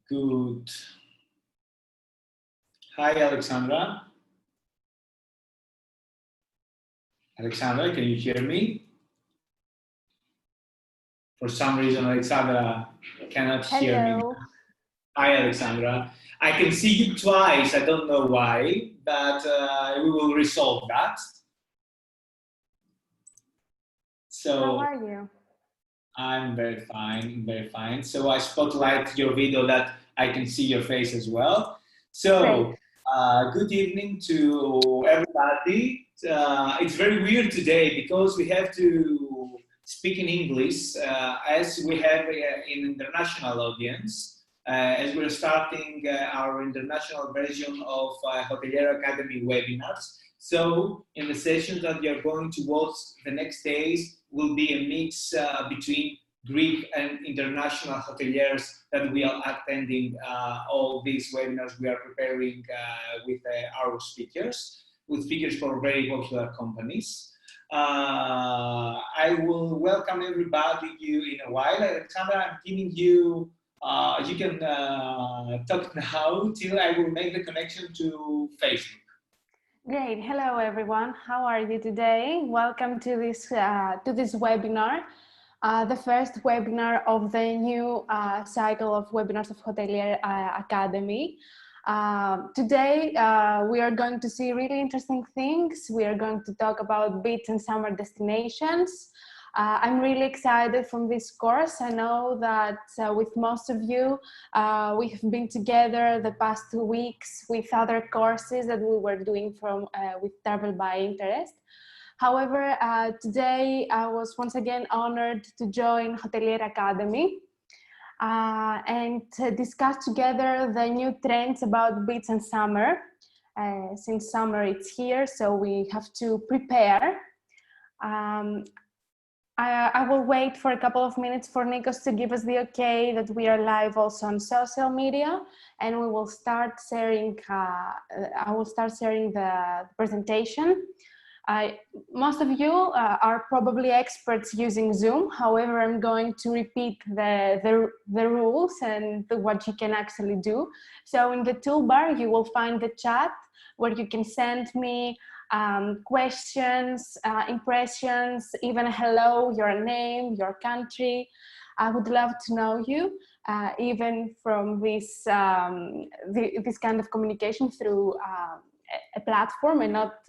Good. Hi, Alexandra. Alexandra, can you hear me? For some reason, Alexandra cannot hear me. Hi, Alexandra. I can see you twice. I don't know why, but we will resolve that. So, how are you? I'm very fine, very fine. So I spotlight your video that I can see your face as well. So good evening to everybody. It's very weird today because we have to speak in English as we have an international audience. As we're starting our international version of Hotelier Academy webinars. So in the sessions that you're going to watch the next days will be a mix between Greek and international hoteliers that we are attending all these webinars we are preparing with our speakers, with speakers for very popular companies. I will welcome everybody in a while. Alexandra, I'm giving you, you can talk now till I will make the connection to Facebook. Great. Hello, everyone. How are you today? Welcome to this webinar, the first webinar of the new cycle of webinars of Hotelier Academy. Today, we are going to see really interesting things. We are going to talk about beach and summer destinations. I'm really excited from this course. I know that with most of you, we have been together the past 2 weeks with other courses that we were doing with Travel by Interest. However, today I was once again honored to join Hotelier Academy and to discuss together the new trends about beach and summer. Since summer it's here, so we have to prepare. I will wait for a couple of minutes for Nikos to give us the okay that we are live also on social media, and we will start sharing. I will start sharing the presentation. Most of you are probably experts using Zoom. However, I'm going to repeat the rules and what you can actually do. So in the toolbar, you will find the chat where you can send me questions, impressions, even a hello, your name, your country. I would love to know you, even from this kind of communication through a platform and not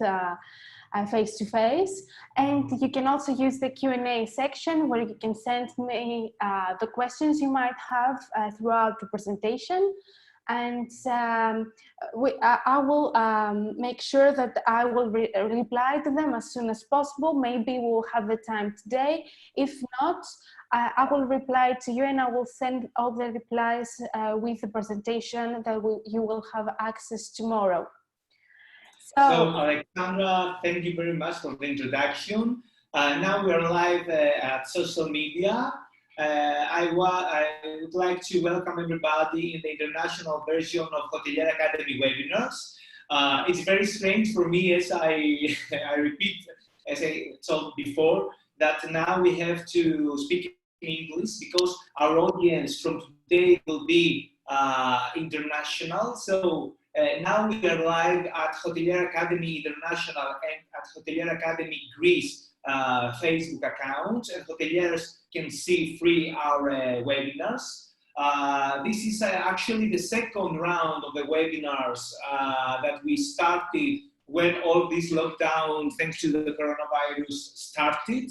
face-to-face. And you can also use the Q&A section where you can send me the questions you might have throughout the presentation. And I will make sure that I will reply to them as soon as possible. Maybe we'll have the time today. If not, I will reply to you and I will send all the replies with the presentation that you will have access tomorrow. So Alexandra, thank you very much for the introduction. Now we are live at social media. I would like to welcome everybody in the international version of Hotelier Academy webinars. It's very strange for me, as I repeat, as I told before, that now we have to speak in English because our audience from today will be international. So now we are live at Hotelier Academy International and at Hotelier Academy Greece Facebook account, and hoteliers can see free our webinars. This is actually the second round of the webinars that we started when all this lockdown, thanks to the coronavirus, started.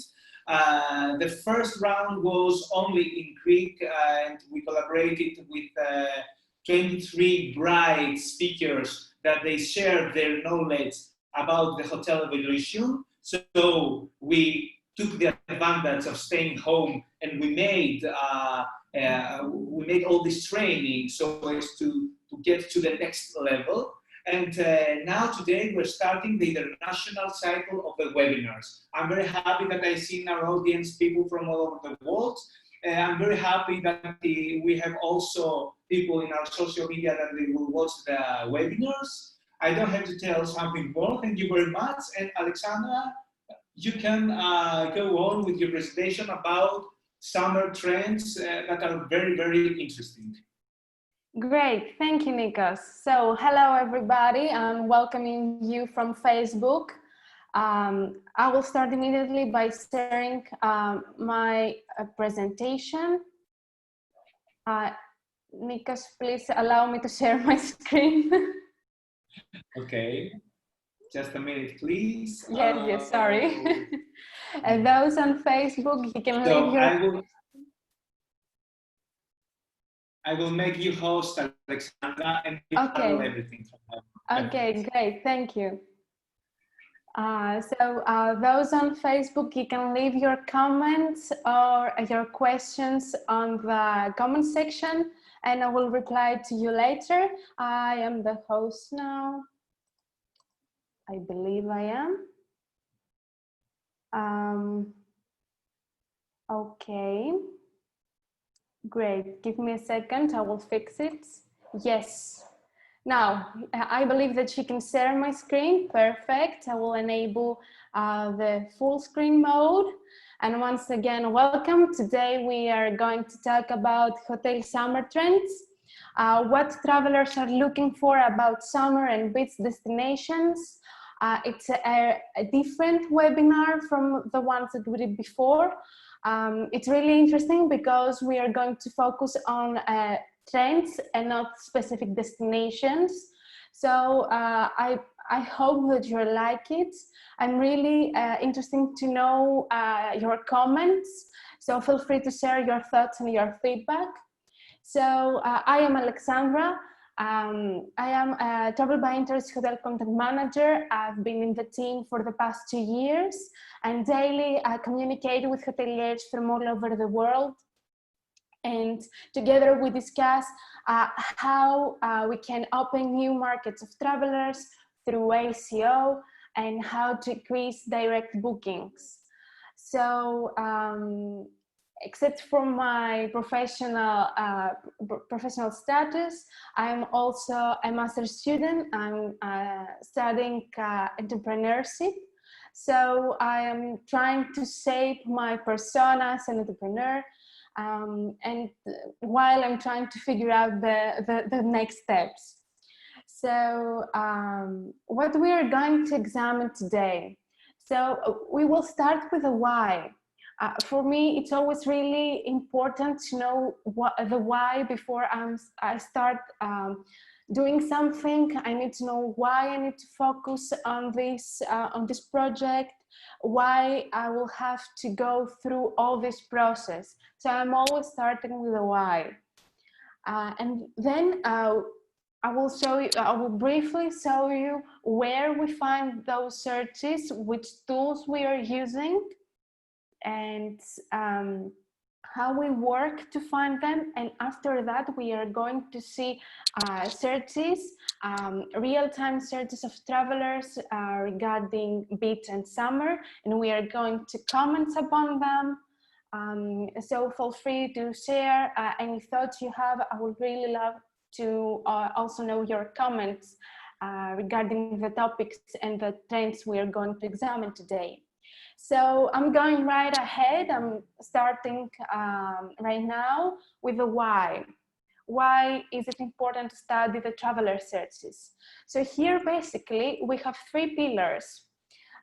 The first round was only in Greek, and we collaborated with 23 bright speakers that they shared their knowledge about the hotel evolution. So we took the advantage of staying home, and we made all this training so as to get to the next level. And now today we're starting the international cycle of the webinars. I'm very happy that I see in our audience people from all over the world. I'm very happy that we have also people in our social media that they will watch the webinars. I don't have to tell something more. Thank you very much. And Alexandra, you can go on with your presentation about summer trends that are very, very interesting. Great, thank you, Nikos. So, hello everybody, I'm welcoming you from Facebook. I will start immediately by sharing my presentation. Nikos, please allow me to share my screen. Okay, just a minute, please. Yes, sorry. And those on Facebook, you can leave your... I will make you host, Alexandra, and you handle everything from her. Okay, great, thank you. Those on Facebook, you can leave your comments or your questions on the comment section, and I will reply to you later. I am the host now. I believe I am. Okay. Great. Give me a second. I will fix it. Yes. Now, I believe that you can share my screen. Perfect. I will enable the full screen mode. And once again, welcome. Today we are going to talk about hotel summer trends, what travelers are looking for about summer and beach destinations. It's a different webinar from the ones that we did before. It's really interesting because we are going to focus on trends and not specific destinations. So I hope that you like it. I'm really interested to know your comments. So feel free to share your thoughts and your feedback. So I am Alexandra. I am a travel by interest hotel content manager. I've been in the team for the past 2 years, and daily I communicate with hoteliers from all over the world. And together we discuss how we can open new markets of travelers through ACO and how to increase direct bookings. So, except from my professional status, I'm also a master's student. I'm studying entrepreneurship. So I am trying to shape my persona as an entrepreneur, and while I'm trying to figure out the next steps. So what we are going to examine today. So we will start with the why. For me, it's always really important to know the why before I start doing something. I need to know why I need to focus on this project, why I will have to go through all this process. So I'm always starting with the why. And then I will briefly show you where we find those searches, which tools we are using, and how we work to find them. And after that, we are going to see searches, real-time searches of travelers regarding beach and summer, and we are going to comment upon them. So feel free to share any thoughts you have. I would really love to also know your comments regarding the topics and the trends we are going to examine today. So I'm going right ahead. I'm starting right now with the why. Why is it important to study the traveler searches? So here, basically, we have 3 pillars: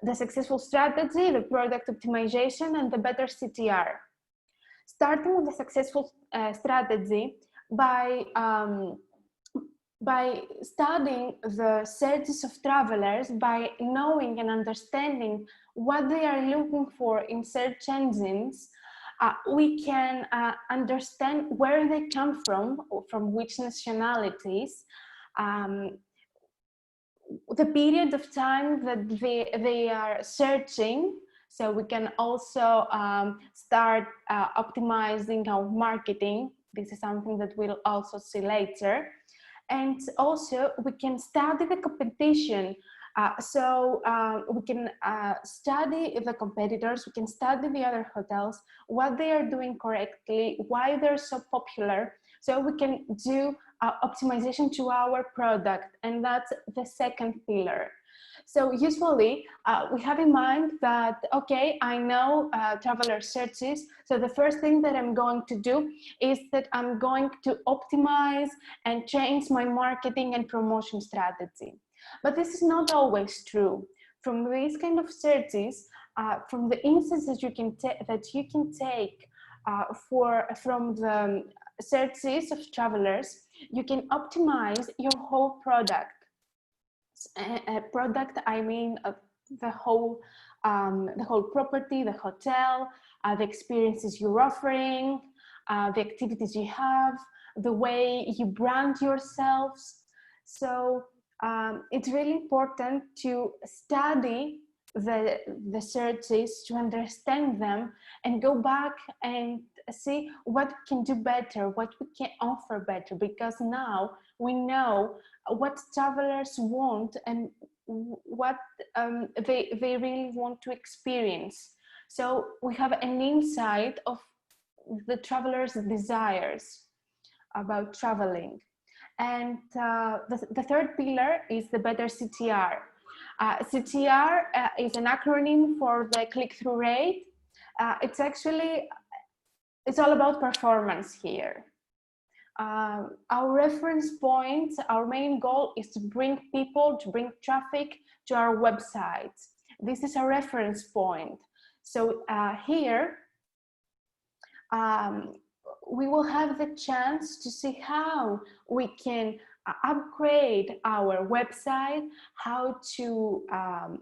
the successful strategy, the product optimization, and the better CTR. Starting with the successful strategy, by studying the searches of travelers, by knowing and understanding what they are looking for in search engines, we can understand where they come from which nationalities, the period of time that they are searching. So we can also start optimizing our marketing. This is something that we'll also see later. And also we can study the competition. We can study the competitors, we can study the other hotels, what they are doing correctly, why they're so popular. So we can do optimization to our product, and that's the second pillar. So usually we have in mind that, okay, I know traveler searches. So the first thing that I'm going to do is that I'm going to optimize and change my marketing and promotion strategy. But this is not always true. From these kind of searches, from the instances you can take from the searches of travelers, you can optimize your whole product. Product, I mean the whole property, the hotel, the experiences you're offering, the activities you have, the way you brand yourselves. So it's really important to study the searches, to understand them, and go back and see what we can do better, what we can offer better, because now we know what travelers want and what they really want to experience. So we have an insight of the travelers' desires about traveling. And the third pillar is the better CTR. CTR is an acronym for the click-through rate. It's all about performance here. Our reference points, our main goal is to bring people, to bring traffic to our website. This is our reference point. So here, we will have the chance to see how we can upgrade our website, how to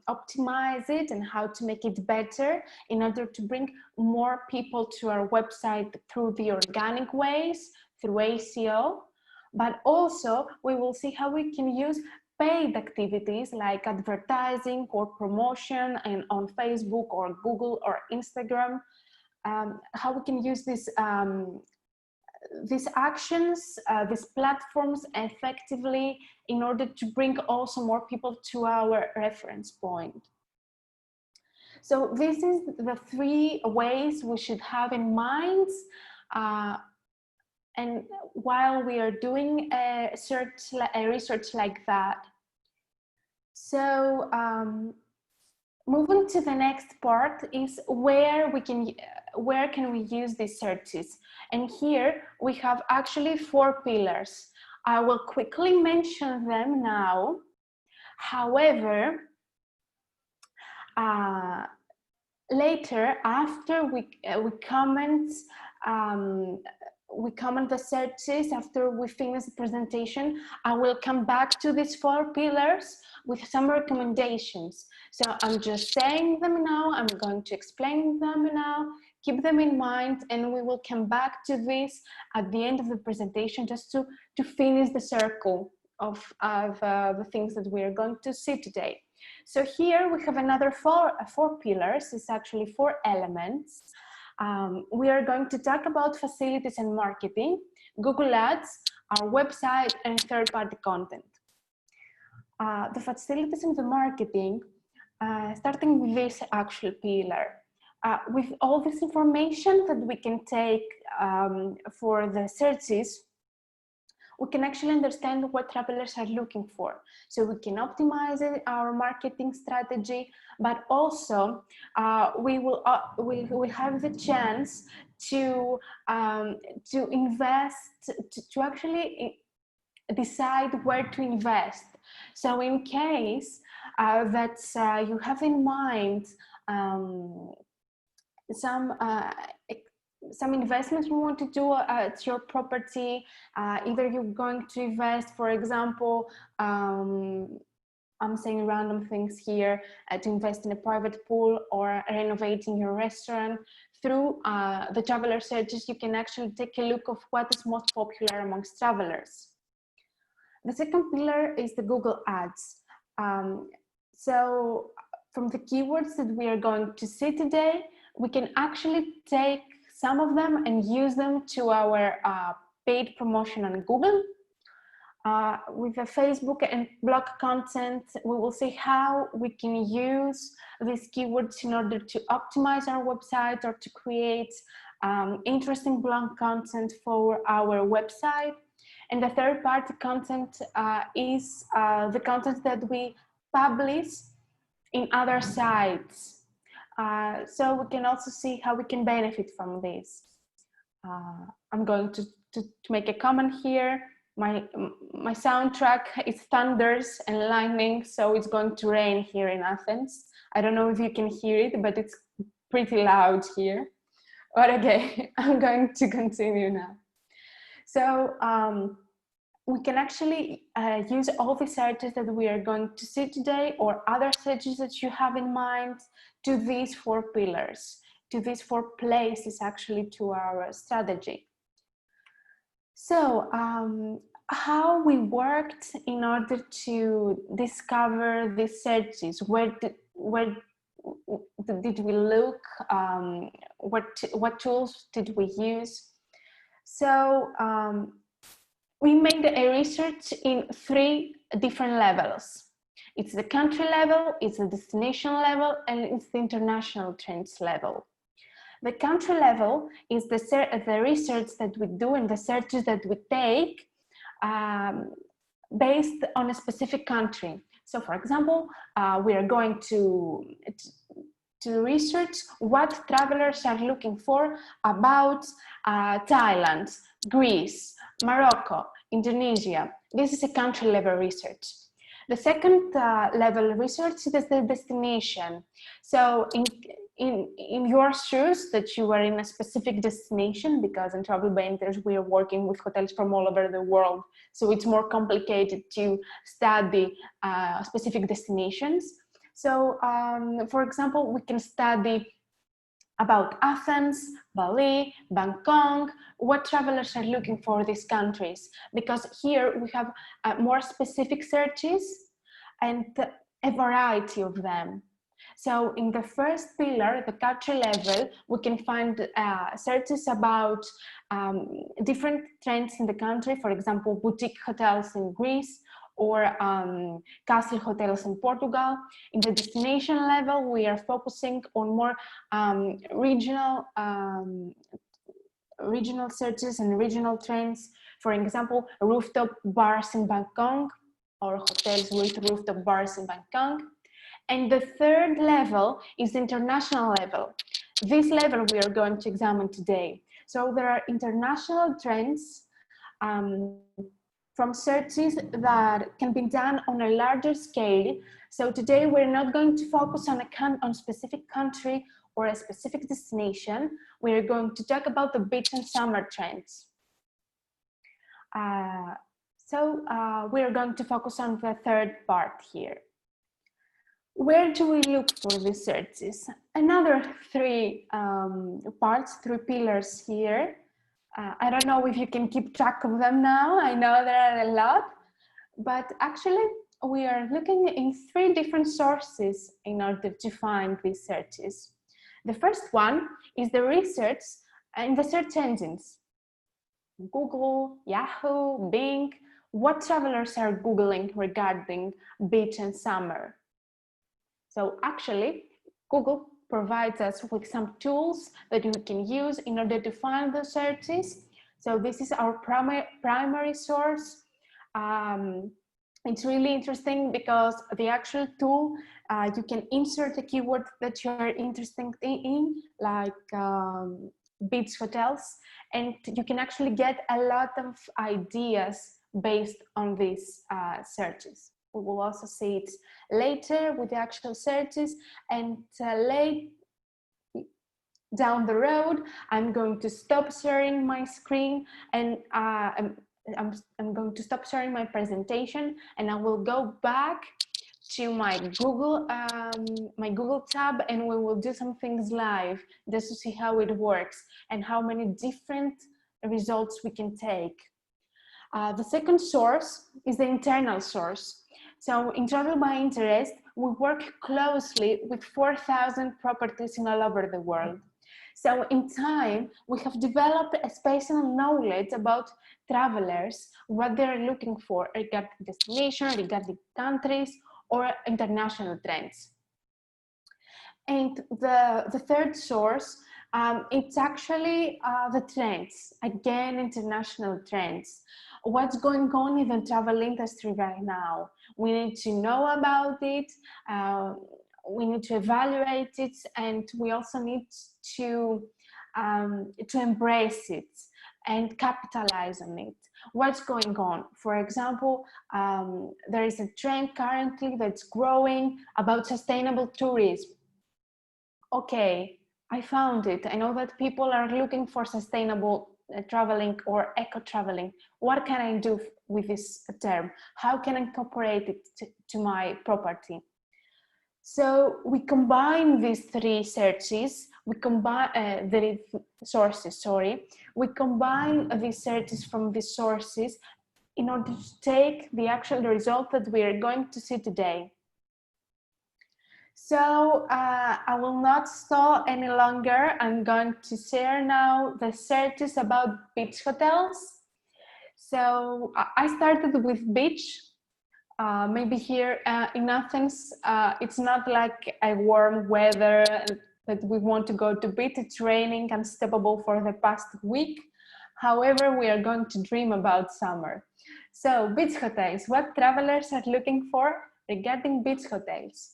optimize it, and how to make it better in order to bring more people to our website through the organic ways, through ACO, but also we will see how we can use paid activities like advertising or promotion and on Facebook or Google or Instagram, how we can use these actions, these platforms effectively in order to bring also more people to our reference point. So this is the 3 ways we should have in mind and while we are doing a research like that. So moving to the next part is where can we use these searches? And here we have actually 4 pillars. I will quickly mention them now. However, later, after we comment the searches, after we finish the presentation, I will come back to these 4 pillars with some recommendations. So I'm just saying them now, I'm going to explain them now, keep them in mind, and we will come back to this at the end of the presentation just to finish the circle of the things that we are going to see today. So here we have another 4 pillars. It's actually 4 elements. We are going to talk about facilities and marketing, Google Ads, our website, and third-party content. The facilities and the marketing, starting with this actual pillar. With all this information that we can take for the searches, we can actually understand what travelers are looking for. So we can optimize our marketing strategy, but also we will have the chance to invest, to actually decide where to invest. So in case that you have in mind some investments you want to do at your property, either you're going to invest, for example, I'm saying random things here, to invest in a private pool or renovating your restaurant. Through the traveler searches, you can actually take a look of what is most popular amongst travelers. The second pillar is the Google Ads. So from the keywords that we are going to see today, we can actually take some of them and use them to our paid promotion on Google. With the Facebook and blog content, we will see how we can use these keywords in order to optimize our website or to create interesting blog content for our website. And the third-party content is the content that we publish in other sites. So we can also see how we can benefit from this. I'm going to make a comment here. My soundtrack is thunders and lightning, so it's going to rain here in Athens. I don't know if you can hear it, but it's pretty loud here. But okay, I'm going to continue now. So we can actually use all the searches that we are going to see today, or other searches that you have in mind, to these 4 pillars, to these 4 places actually to our strategy. So how we worked in order to discover these searches, where did we look, what tools did we use? So we made a research in 3 different levels. It's the country level, it's the destination level, and it's the international trends level. The country level is the research that we do and the searches that we take based on a specific country. So for example, we are going to research what travelers are looking for about Thailand, Greece, Morocco, Indonesia. This is a country level research. The second level research is the destination. So in your shoes, that you are in a specific destination, because in Travel by Interest we are working with hotels from all over the world, so it's more complicated to study specific destinations. So for example, we can study about Athens, Bali, Bangkok, what travelers are looking for these countries, because here we have more specific searches and a variety of them. So in the first pillar, the country level, we can find searches about different trends in the country, for example, boutique hotels in Greece, or castle hotels in Portugal. In the destination level, we are focusing on more regional searches and regional trends. For example, rooftop bars in Bangkok, or hotels with rooftop bars in Bangkok. And the third level is the international level. This level we are going to examine today. So there are international trends from searches that can be done on a larger scale. So today we're not going to focus on a specific country or a specific destination. We're going to talk about the beach and summer trends. We're going to focus on the third part here. Where do we look for these searches? Another 3 parts, 3 pillars here. I don't know if you can keep track of them now. I know there are a lot, but actually we are looking in 3 different sources in order to find these searches. The first one is the research in the search engines. Google, Yahoo, Bing, what travelers are Googling regarding beach and summer. So actually, Google provides us with some tools that we can use in order to find the searches. So this is our primary source. It's really interesting because the actual tool, you can insert a keyword that you're interested in, like beach hotels, and you can actually get a lot of ideas based on these searches. We will also see it later with the actual searches, and down the road, I'm going to stop sharing my screen, and I'm going to stop sharing my presentation, and I will go back to my Google tab, and we will do some things live just to see how it works and how many different results we can take. The second source is the internal source. So in Travel by Interest, we work closely with 4,000 properties all over the world. So in time, we have developed a spatial knowledge about travelers, what they're looking for regarding destination, regarding countries, or international trends. And the third source, it's actually the trends, again, international trends. What's going on in the travel industry right now? We need to know about it, we need to evaluate it, and we also need to embrace it and capitalize on it. What's going on? For example, there is a trend currently that's growing about sustainable tourism. Okay, I found it. I know that people are looking for sustainable traveling or eco-traveling. What can I do with this term? How can I incorporate it to my property? So we combine these three searches, we combine the sources, we combine these searches from these sources in order to take the actual result that we are going to see today. So I will not stall any longer. I'm going to share now the searches about beach hotels. So I started with beach. Maybe here in Athens, it's not like a warm weather that we want to go to beach. It's raining unstoppable for the past week. However, we are going to dream about summer. So beach hotels, what travelers are looking for regarding beach hotels.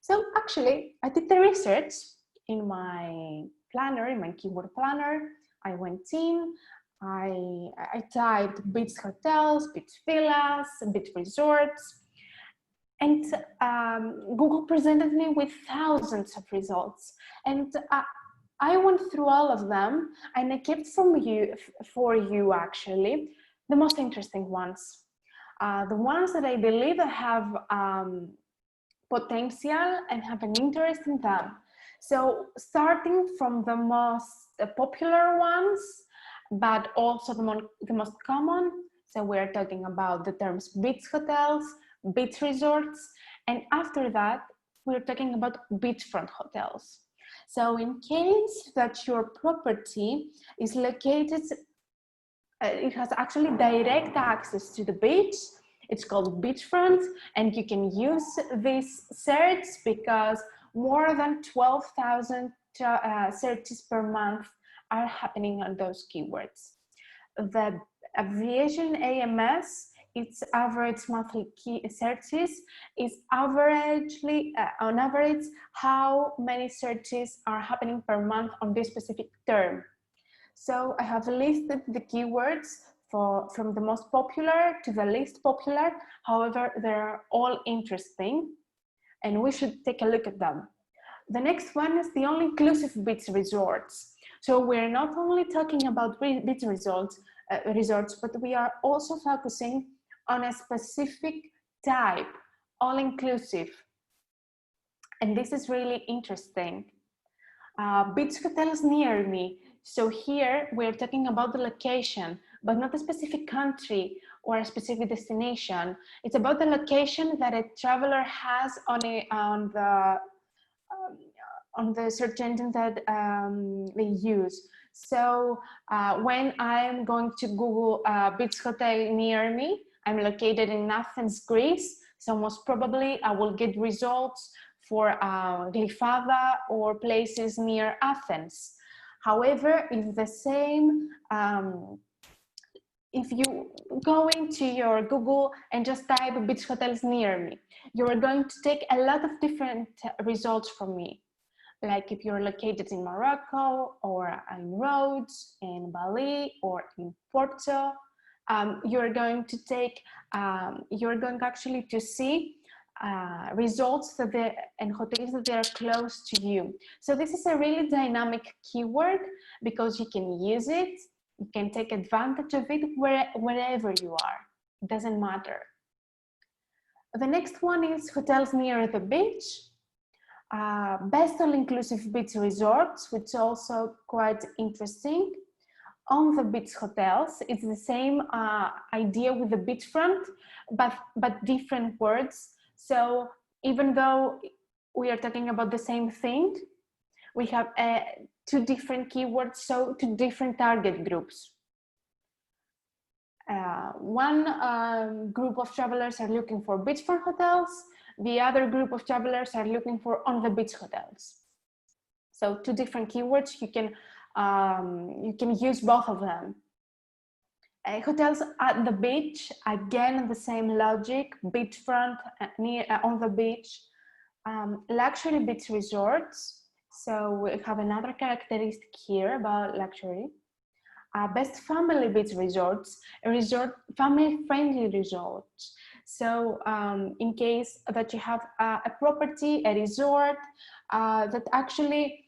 So actually, I did the research in my planner, in my keyword planner. I went in, I typed beach hotels, beach villas, beach resorts, and Google presented me with thousands of results. And I went through all of them, and I kept for you actually the most interesting ones, the ones that I believe have potential and have an interest in them. So starting from the most popular ones, but also the most common. So we're talking about the terms beach hotels, beach resorts, and after that, we're talking about beachfront hotels. So in case that your property is located, it has actually direct access to the beach, it's called beachfront, and you can use this search because more than 12,000 searches per month are happening on those keywords. The abbreviation AMS, its average monthly key searches is averagely, on average, how many searches are happening per month on this specific term. So I have listed the keywords from the most popular to the least popular. However, they're all interesting and we should take a look at them. The next one is the all-inclusive beach resorts. So we're not only talking about beach resorts, but we are also focusing on a specific type, all-inclusive. And this is really interesting. Beach hotels near me. So here we're talking about the location, but not a specific country or a specific destination. It's about the location that a traveler has on the search engine that they use. So when I'm going to Google beach hotel near me, I'm located in Athens, Greece. So most probably I will get results for Glyfada or places near Athens. However, if the same, if you go into your Google and just type beach hotels near me, you're going to take a lot of different results from me. Like if you're located in Morocco or in Rhodes, in Bali or in Porto, you're going to take, you're going actually to see results and hotels that they are close to you. So this is a really dynamic keyword because you can use it, you can take advantage of it wherever you are. It doesn't matter. The next one is hotels near the beach. Best all-inclusive beach resorts, which is also quite interesting. On the beach hotels, it's the same idea with the beachfront, but different words. So even though we are talking about the same thing, we have two different keywords, so two different target groups. One group of travelers are looking for beachfront hotels. The other group of travelers are looking for on the beach hotels. So two different keywords, you can use both of them. Hotels at the beach, again, the same logic, beachfront, near, on the beach. Luxury beach resorts. So we have another characteristic here about luxury. Best family beach resorts, family-friendly resorts. So in case that you have a property, a resort that actually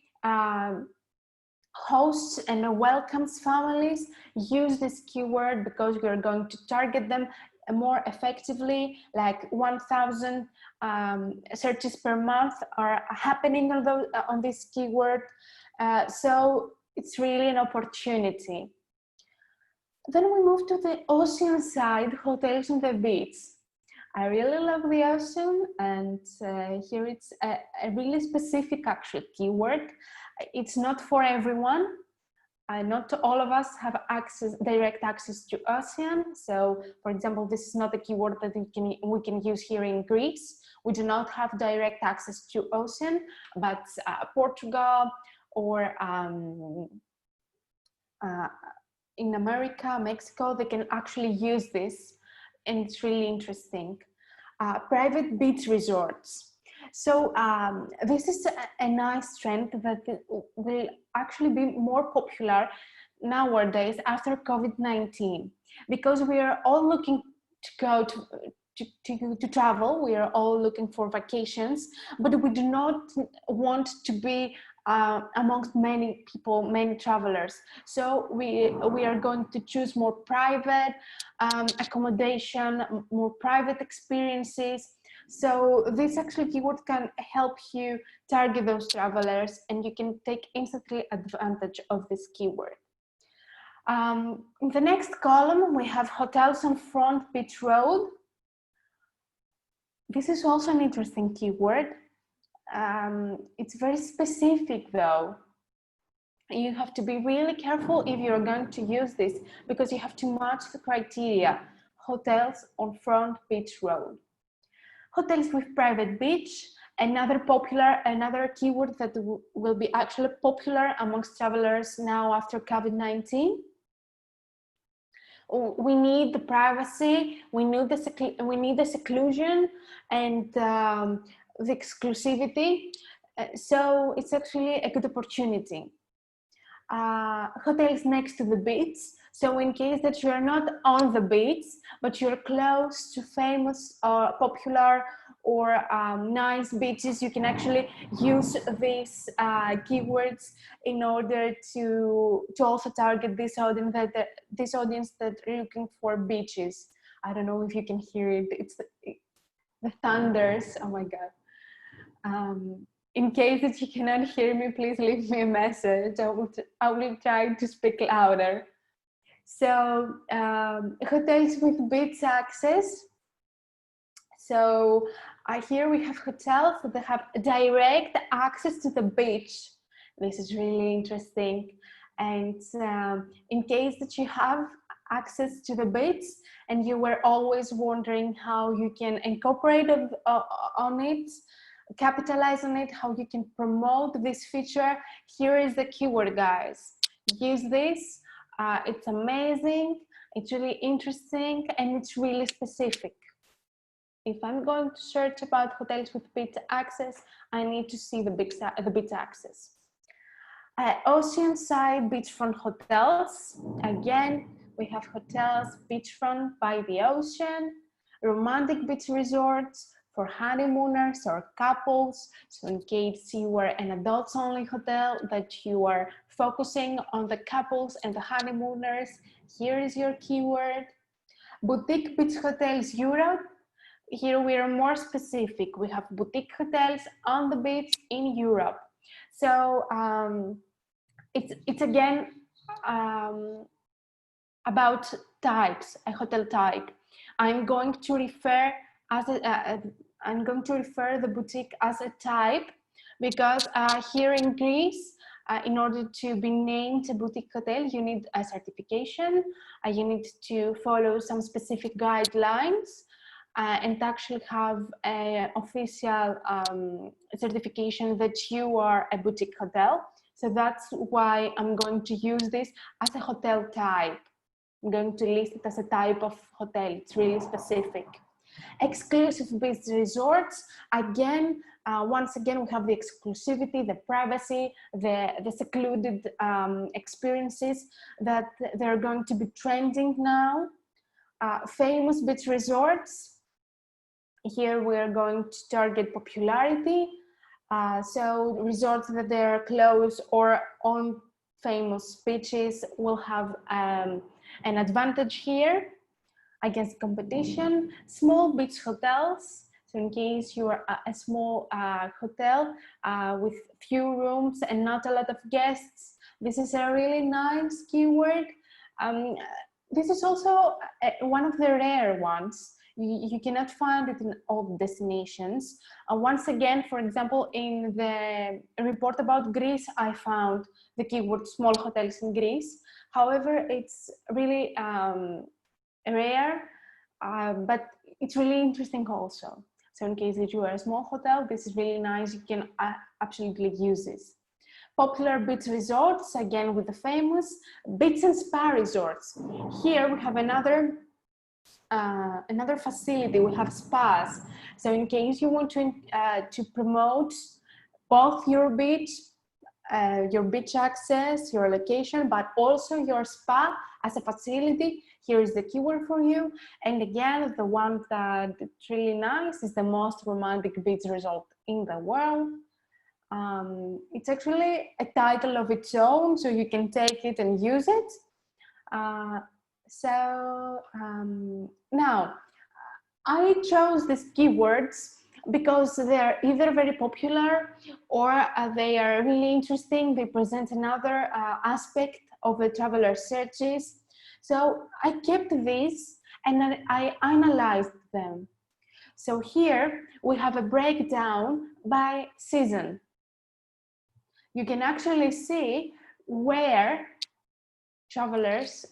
hosts and welcomes families, use this keyword because we're going to target them more effectively. Like 1,000 searches per month are happening on this keyword. So it's really an opportunity. Then we move to the ocean side, hotels on the beach. I really love the ocean, and here it's a really specific actual keyword. It's not for everyone. Not all of us have direct access to ocean. So, for example, this is not a keyword that we can use here in Greece. We do not have direct access to ocean, but Portugal or in America, Mexico, they can actually use this, and it's really interesting. Private beach resorts. So this is a nice trend that will actually be more popular nowadays after COVID-19, because we are all looking to go to travel. We are all looking for vacations, but we do not want to be amongst many people, many travelers. So we are going to choose more private accommodation, more private experiences. So this actually keyword can help you target those travelers, and you can take instantly advantage of this keyword. In the next column, we have hotels on Front Beach Road. This is also an interesting keyword. It's very specific though. You have to be really careful if you're going to use this, because you have to match the criteria. Hotels on Front Beach Road. Hotels with private beach, another keyword that will be actually popular amongst travelers now after COVID-19. We need the privacy, we need the seclusion and the exclusivity. So it's actually a good opportunity. Hotels next to the beach. So in case that you are not on the beach, but you're close to famous or popular or nice beaches, you can actually use these keywords in order to also target this audience that are looking for beaches. I don't know if you can hear it. It's the thunders. Oh my God. In case that you cannot hear me, please leave me a message. I will try to speak louder. So hotels with beach access. So here we have hotels that have direct access to the beach. This is really interesting. And in case that you have access to the beach and you were always wondering how you can incorporate on it, capitalize on it, how you can promote this feature, here is the keyword, guys. Use this. It's amazing, it's really interesting, and it's really specific. If I'm going to search about hotels with beach access, I need to see the beach access. Oceanside beachfront hotels. Again, we have hotels beachfront by the ocean, romantic beach resorts for honeymooners or couples. So in case you are an adults only hotel that you are focusing on the couples and the honeymooners, here is your keyword. Boutique beach hotels Europe. Here we are more specific. We have boutique hotels on the beach in Europe. So it's again about types, a hotel type. I'm going to refer the boutique as a type, because here in Greece, in order to be named a boutique hotel, you need a certification, you need to follow some specific guidelines, and actually have an official certification that you are a boutique hotel. So that's why I'm going to use this as a hotel type. I'm going to list it as a type of hotel. It's really specific. Exclusive beach resorts, again, once again, we have the exclusivity, the privacy, the secluded experiences that they're going to be trending now. Famous beach resorts, here we're going to target popularity. So resorts that they're close or on famous beaches will have an advantage here against competition. Small beach hotels, so in case you are a small hotel with few rooms and not a lot of guests, this is a really nice keyword. This is also one of the rare ones. You cannot find it in all destinations. Once again, for example, in the report about Greece, I found the keyword small hotels in Greece. However, it's really rare, but it's really interesting also. So in case that you are a small hotel, this is really nice. You can absolutely use this. Popular beach resorts, again with the famous beach and spa resorts. Here we have another facility. We have spas. So in case you want to promote both your beach access, your location, but also your spa as a facility, here is the keyword for you. And again, the one that is really nice is the most romantic beach resort in the world. It's actually a title of its own, so you can take it and use it. Now, I chose these keywords because they're either very popular or they are really interesting. They present another aspect of the traveler searches. So I kept these and I analyzed them. So here we have a breakdown by season. You can actually see where travelers,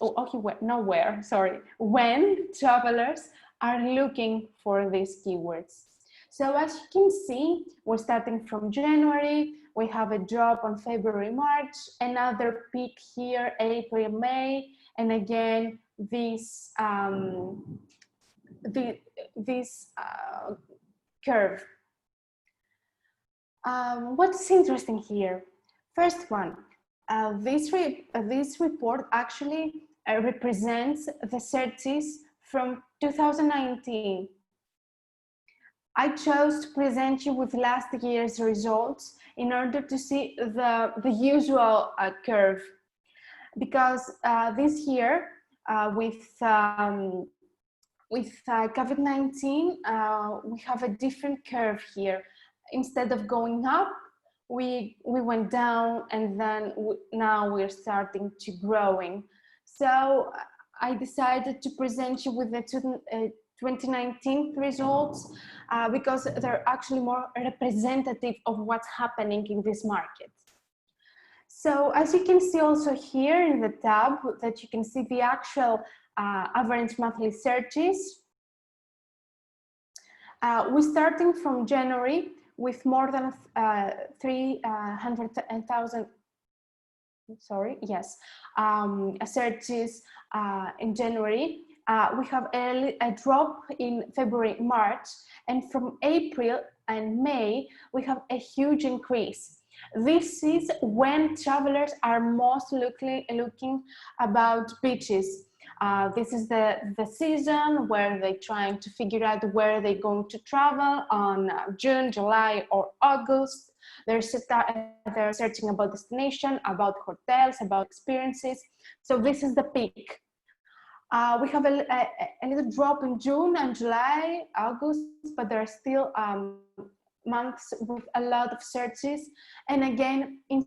when travelers are looking for these keywords. So as you can see, we're starting from January, we have a drop on February, March, another peak here, April, May, and again, this curve. What's interesting here? First one, this report actually represents the searches from 2019. I chose to present you with last year's results in order to see the usual curve, because this year with COVID-19 we have a different curve here. Instead of going up, we went down, and then now we're starting to growing. So I decided to present you with the 2019 results because they're actually more representative of what's happening in this market. So as you can see also here in the tab, that you can see the actual average monthly searches. We're starting from January with more than 300,000, searches in January. We have a drop in February, March, and from April and May, we have a huge increase. This is when travelers are most looking about beaches. This is the season where they're trying to figure out where they're going to travel on June, July, or August. They're searching about destination, about hotels, about experiences. So this is the peak. We have a little drop in June and July, August, but there are still months with a lot of searches. And again, in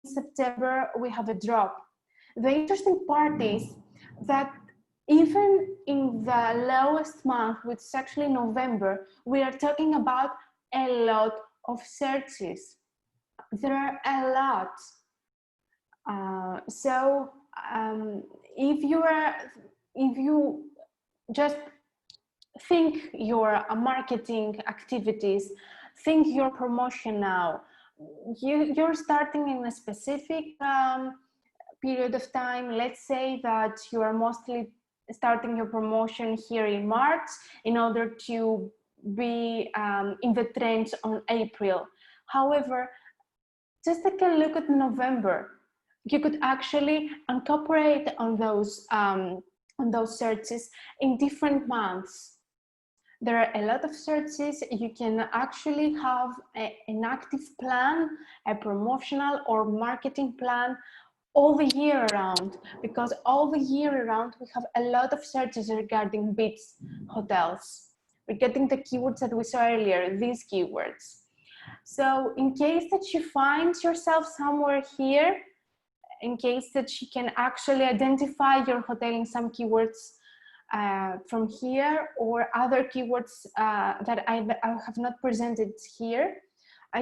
September, we have a drop. The interesting part is that even in the lowest month, which is actually November, we are talking about a lot of searches. There are a lot. If you just think your marketing activities, think your promotion now, you're starting in a specific period of time. Let's say that you are mostly starting your promotion here in March in order to be in the trends on April. However, just take a look at November. You could actually incorporate on those searches in different months. There are a lot of searches. You can actually have an active plan, a promotional or marketing plan all the year around, because all the year around we have a lot of searches regarding beach hotels, regarding the keywords that we saw earlier, these keywords. So in case that you find yourself somewhere here, in case that you can actually identify your hotel in some keywords from here or other keywords that I have not presented here,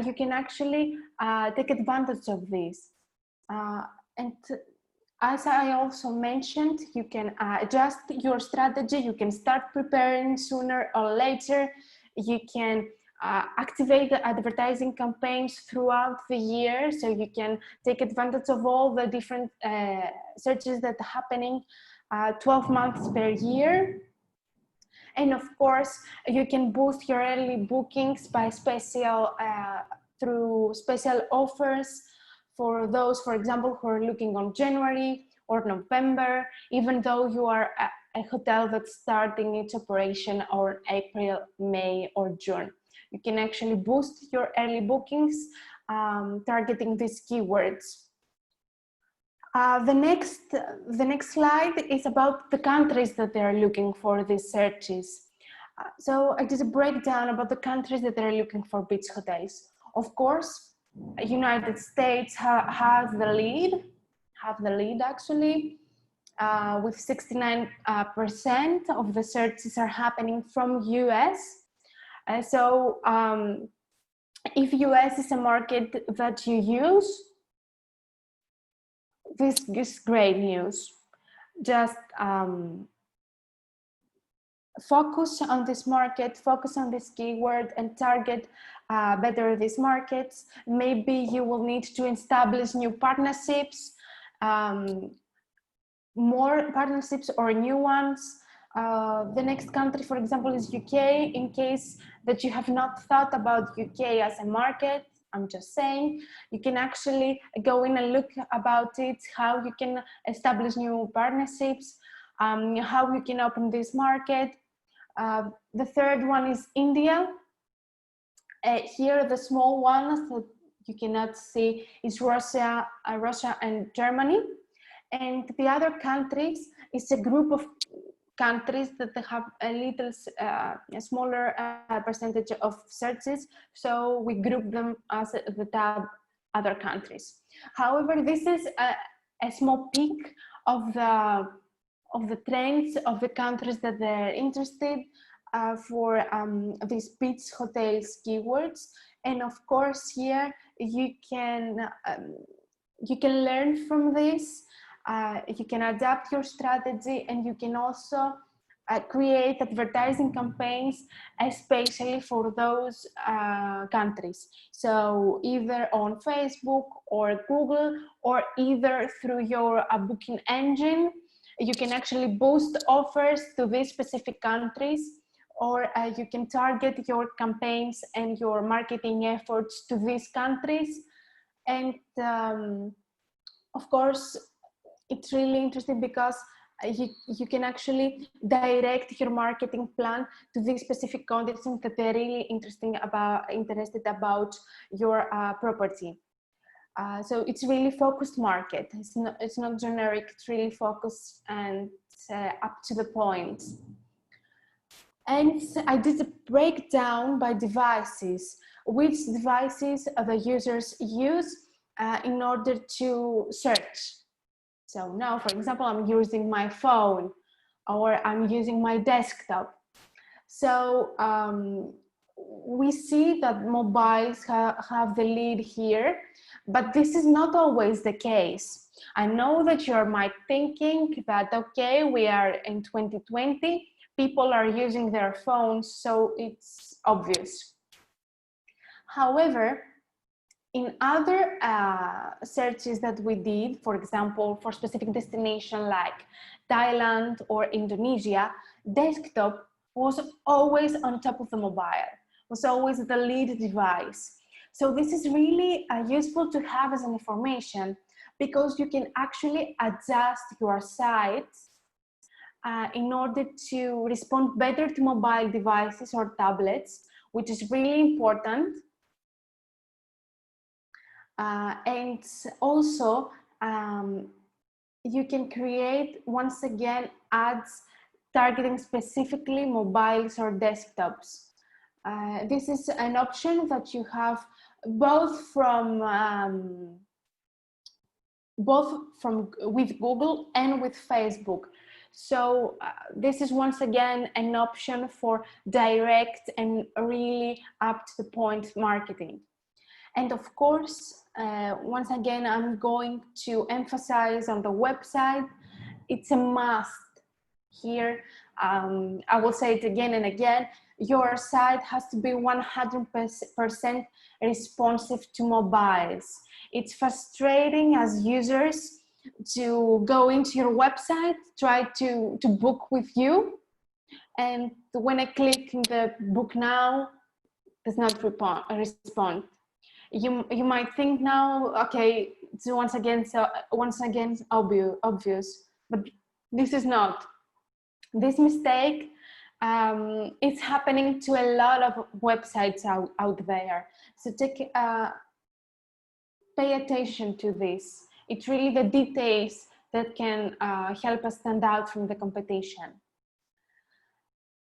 you can actually take advantage of this. And as I also mentioned, you can adjust your strategy. You can start preparing sooner or later. You can activate the advertising campaigns throughout the year, so you can take advantage of all the different searches that are happening 12 months per year. And of course, you can boost your early bookings by through special offers for those, for example, who are looking on January or November, even though you are a hotel that's starting its operation on April, May, or June. You can actually boost your early bookings targeting these keywords. The next slide is about the countries that they are looking for these searches. So I did a breakdown about the countries that they're looking for beach hotels. Of course, United States have the lead actually, with 69% of the searches are happening from US. So if US is a market that you use, this is great news. Just focus on this market, focus on this keyword and target better these markets. Maybe you will need to establish new partnerships, more partnerships or new ones. The next country, for example, is UK. In case that you have not thought about UK as a market, I'm just saying, you can actually go in and look about it, how you can establish new partnerships, how you can open this market. The third one is India. Here, the small ones that you cannot see is Russia and Germany. And the other countries is a group of countries that they have a little a smaller percentage of searches. So we group them as the tab other countries. However, this is a small peek of the trends of the countries that they're interested for these beach hotels keywords. And of course, here you can learn from this. You can adapt your strategy, and you can also create advertising campaigns, especially for those countries. So either on Facebook or Google, or either through your booking engine, you can actually boost offers to these specific countries, or you can target your campaigns and your marketing efforts to these countries. And of course, it's really interesting because you can actually direct your marketing plan to these specific countries that they're really interested about your property. So it's really focused market. It's not generic. It's really focused and up to the point. And I did a breakdown by devices, which devices the users use in order to search. So now, for example, I'm using my phone, or I'm using my desktop. So we see that mobiles have the lead here, but this is not always the case. I know that you might thinking that, okay, we are in 2020, people are using their phones, so it's obvious. However, In other searches that we did, for example, for specific destination like Thailand or Indonesia, desktop was always on top of the mobile, was always the lead device. So this is really useful to have as an information, because you can actually adjust your site in order to respond better to mobile devices or tablets, which is really important. And also, you can create, once again, ads targeting specifically mobiles or desktops. This is an option that you have both from with Google and with Facebook. So this is once again an option for direct and really up to the point marketing. And of course, once again, I'm going to emphasize on the website, it's a must here. I will say it again and again, your site has to be 100% responsive to mobiles. It's frustrating as users to go into your website, try to book with you, and when I click in the book now, it does not respond. You might think now, okay, it's once again obvious, but this is not. This mistake is happening to a lot of websites out there. So pay attention to this. It's really the details that can help us stand out from the competition.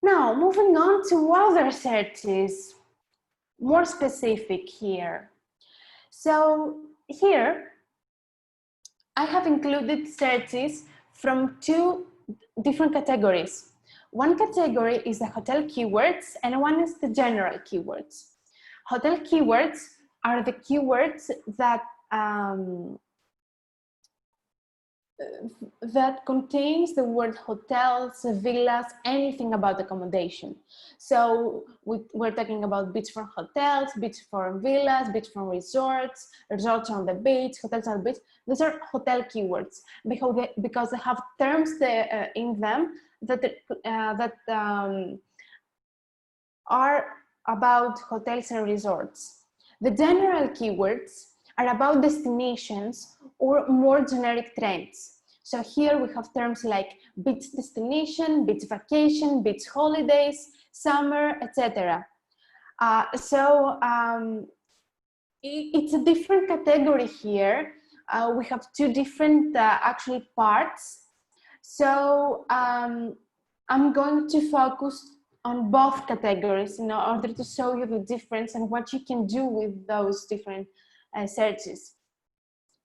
Now, moving on to other searches, more specific here. So here, I have included searches from two different categories. One category is the hotel keywords and one is the general keywords. Hotel keywords are the keywords that that contains the word hotels, villas, anything about accommodation. So we're talking about beachfront hotels, beachfront villas, beachfront resorts, resorts on the beach, hotels on the beach. These are hotel keywords because they have terms in them that are about hotels and resorts. The general keywords are about destinations or more generic trends. So here we have terms like beach destination, beach vacation, beach holidays, summer, etc. It's a different category here. We have two different actually parts. So I'm going to focus on both categories in order to show you the difference and what you can do with those different searches.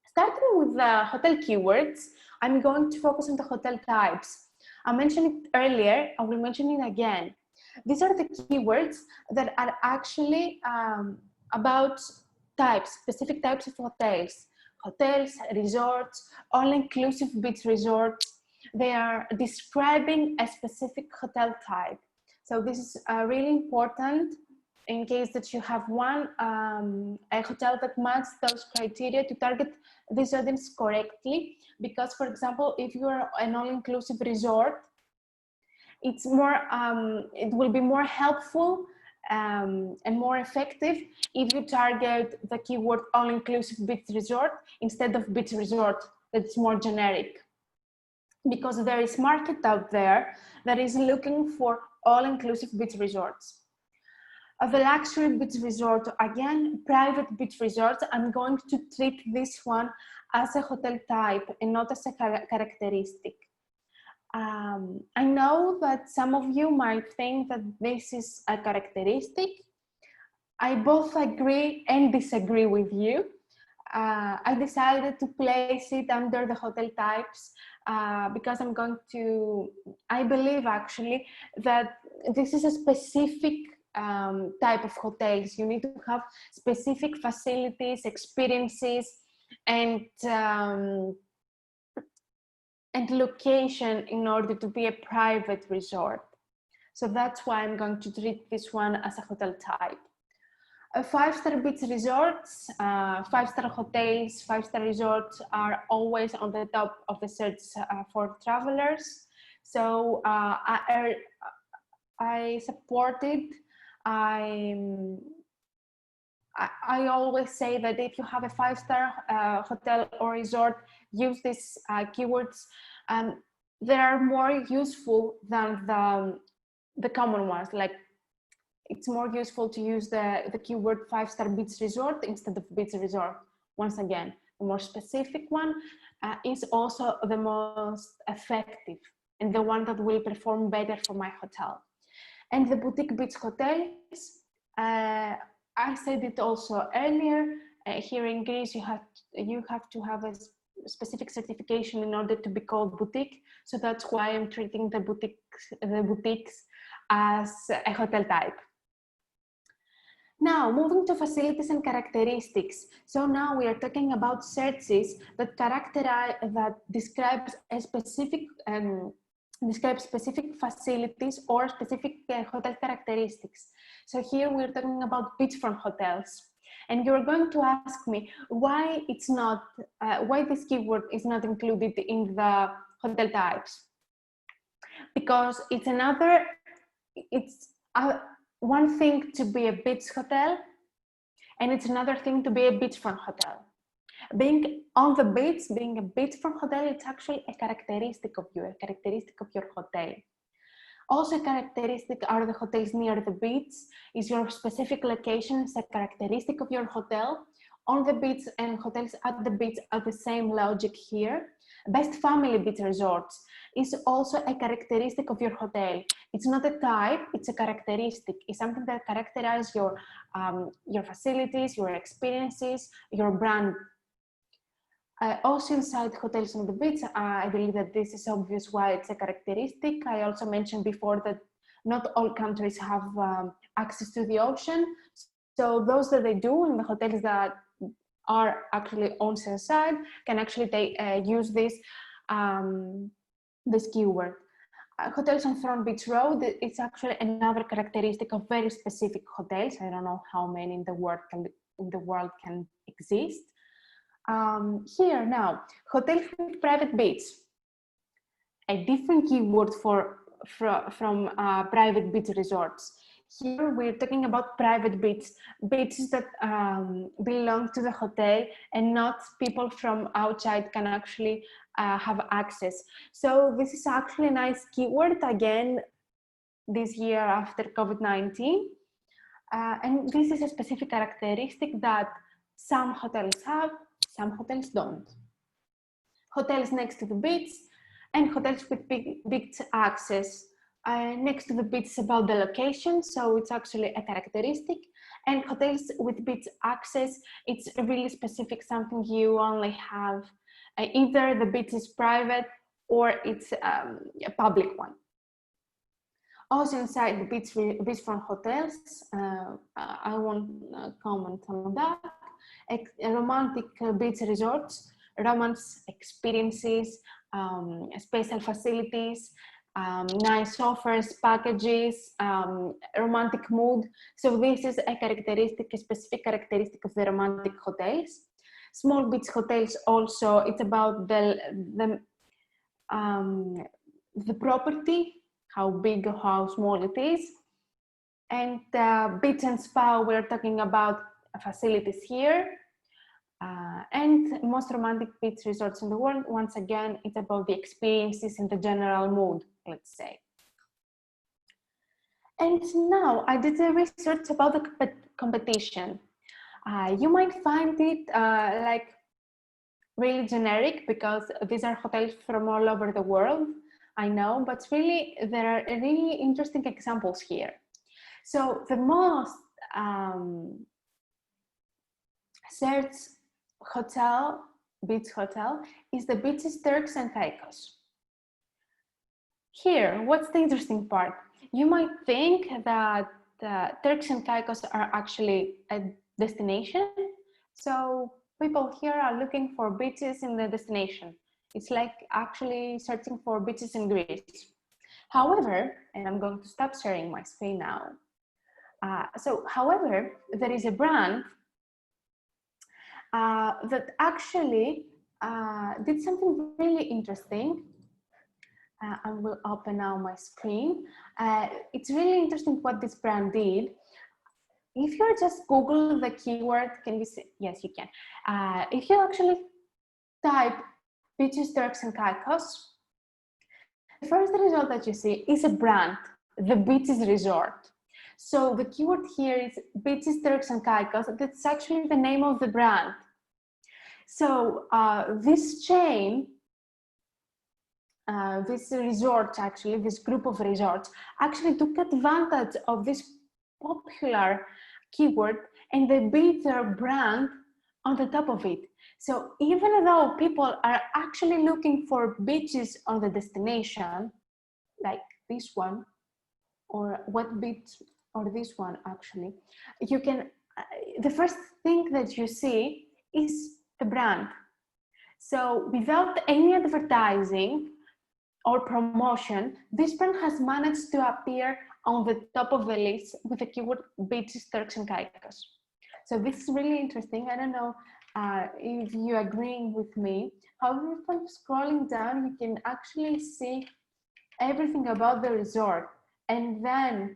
Starting with the hotel keywords, I'm going to focus on the hotel types. I mentioned it earlier, I will mention it again. These are the keywords that are actually about types, specific types of hotels. Hotels, resorts, all-inclusive beach resorts. They are describing a specific hotel type. So this is really important in case that you have a hotel that matches those criteria to target this audience correctly. Because, for example, if you are an all-inclusive resort, it's more, it will be more helpful and more effective if you target the keyword all-inclusive beach resort instead of beach resort that's more generic. Because there is market out there that is looking for all-inclusive beach resorts. The luxury beach resort, again, private beach resorts, I'm going to treat this one as a hotel type and not as a characteristic. I know that some of you might think that this is a characteristic. I both agree and disagree with you. I decided to place it under the hotel types because I believe actually that this is a specific type of hotels. You need to have specific facilities, experiences, and location in order to be a private resort. So that's why I'm going to treat this one as a hotel type. Five-star beach resorts, five-star hotels, five-star resorts are always on the top of the search for travelers. So I support it. I always say that if you have a five-star hotel or resort, use these keywords. They are more useful than the common ones. Like, it's more useful to use the keyword five-star beach resort instead of beach resort. Once again, the more specific one is also the most effective and the one that will perform better for my hotel. And the boutique beach hotels, I said it also earlier, here in Greece, you have to have a specific certification in order to be called boutique. So that's why I'm treating the boutiques as a hotel type. Now, moving to facilities and characteristics. So now we are talking about searches that describe specific facilities or specific hotel characteristics. So here we're talking about beachfront hotels. And you're going to ask me why why this keyword is not included in the hotel types. Because it's one thing to be a beach hotel, and it's another thing to be a beachfront hotel. Being on the beach, being a beachfront hotel, it's actually a characteristic of you, a characteristic of your hotel. Also, a characteristic are the hotels near the beach, is your specific location, is a characteristic of your hotel. On the beach and hotels at the beach are the same logic here. Best family beach resorts is also a characteristic of your hotel. It's not a type, it's a characteristic. It's something that characterizes your facilities, your experiences, your brand. Oceanside hotels on the beach, I believe that this is obvious why it's a characteristic. I also mentioned before that not all countries have access to the ocean. So those that they do, and the hotels that are actually oceanside can actually use this keyword. Hotels on Front Beach Road, it's actually another characteristic of very specific hotels. I don't know how many in the world can exist. Here now, hotels with private beach, a different keyword from private beach resorts. Here we're talking about private beaches that belong to the hotel and not people from outside can actually have access. So this is actually a nice keyword again this year after COVID-19. And this is a specific characteristic that some hotels have, some hotels don't. Hotels next to the beach and hotels with beach access. Next to the beach is about the location, so it's actually a characteristic. And hotels with beach access, it's really specific, something you only have. Either the beach is private or it's a public one. Also inside the beachfront hotels, I won't comment on that. Romantic beach resorts, romance experiences, special facilities, nice offers, packages, romantic mood. So this is a specific characteristic of the romantic hotels. Small beach hotels also, it's about the property, how big or how small it is. And beach and spa, we're talking about facilities here. And most romantic beach resorts in the world, once again, it's about the experiences and the general mood, let's say. And now I did a research about the competition. You might find it like really generic because these are hotels from all over the world, I know, but really there are really interesting examples here. So the most searched beach hotel is the beaches Turks and Caicos. Here, what's the interesting part? You might think that Turks and Caicos are actually a destination. So people here are looking for beaches in the destination. It's like actually searching for beaches in Greece. However, and I'm going to stop sharing my screen now. However, there is a brand that actually did something really interesting. I will open now my screen. It's really interesting what this brand did. If you just Google the keyword, can you see? Yes, you can. If you actually type beaches, Turks and Caicos, the first result that you see is a brand, the Beaches Resort. So the keyword here is beaches, Turks and Caicos. That's actually the name of the brand. So this chain, this resort, actually, this group of resorts, actually took advantage of this popular keyword and they built their brand on the top of it. So even though people are actually looking for beaches on the destination, like this one, or what beach, or this one actually, you can, the first thing that you see is the brand. So without any advertising or promotion, this brand has managed to appear on the top of the list with the keyword beaches, Turks and Caicos. So this is really interesting. I don't know if you're agreeing with me. However, if I'm scrolling down, you can actually see everything about the resort. And then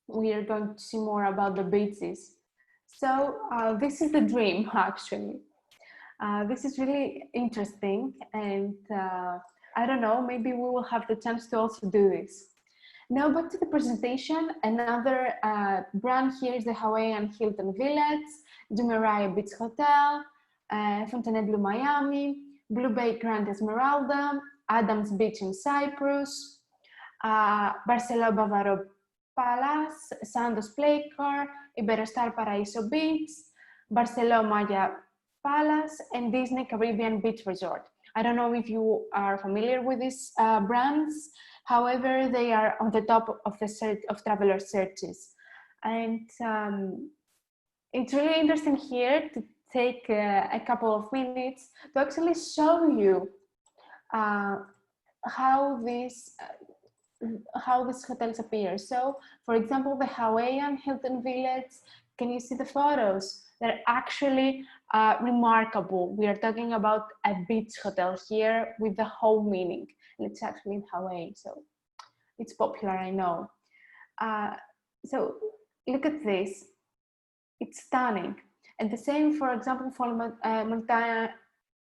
we are going to see more about the beaches. So this is the dream, actually. This is really interesting. And I don't know, maybe we will have the chance to also do this. Now back to the presentation. Another brand here is the Hawaiian Hilton Village, Jumeirah Beach Hotel, Fontainebleau Miami, Blue Bay Grand Esmeralda, Adams Beach in Cyprus, Barceló Bavaro Palace, Santos Playcar, Iberostar Paraíso Beach, Barceló Maya Palace, and Disney Caribbean Beach Resort. I don't know if you are familiar with these brands. However, they are on the top of the search of traveler searches. And it's really interesting here to take a couple of minutes to actually show you how these hotels appear. So, for example, the Hawaiian Hilton Village, can you see the photos? They're actually remarkable. We are talking about a beach hotel here with the whole meaning. And it's actually in Hawaii, so it's popular, I know. So look at this. It's stunning. And the same, for example, for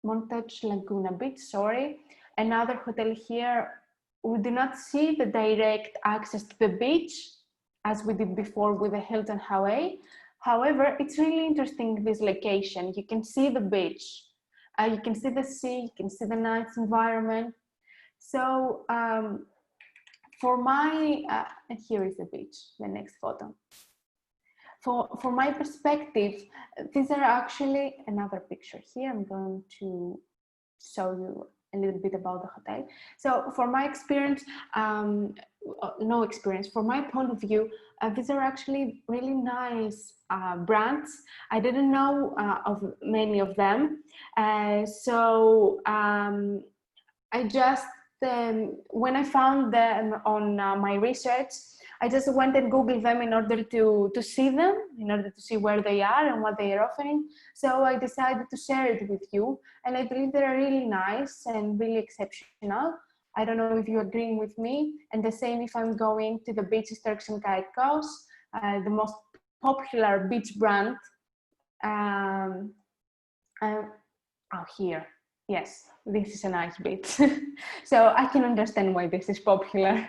Montage Laguna Beach, sorry. Another hotel here, we do not see the direct access to the beach as we did before with the Hilton Hawaii. However, it's really interesting, this location. You can see the beach, you can see the sea, you can see the nice environment. So for my, and here is the beach, the next photo. For my perspective, these are actually another picture here. I'm going to show you a little bit about the hotel. So for my experience, no experience, from my point of view, these are actually really nice brands. I didn't know of many of them. So I just, when I found them on my research, I just went and Googled them in order to see them, in order to see where they are and what they are offering. So I decided to share it with you. And I believe they are really nice and really exceptional. I don't know if you're agreeing with me. And the same if I'm going to the beaches, Turks and Caicos, the most popular beach brand. Oh, here. Yes, this is a nice beach. So I can understand why this is popular.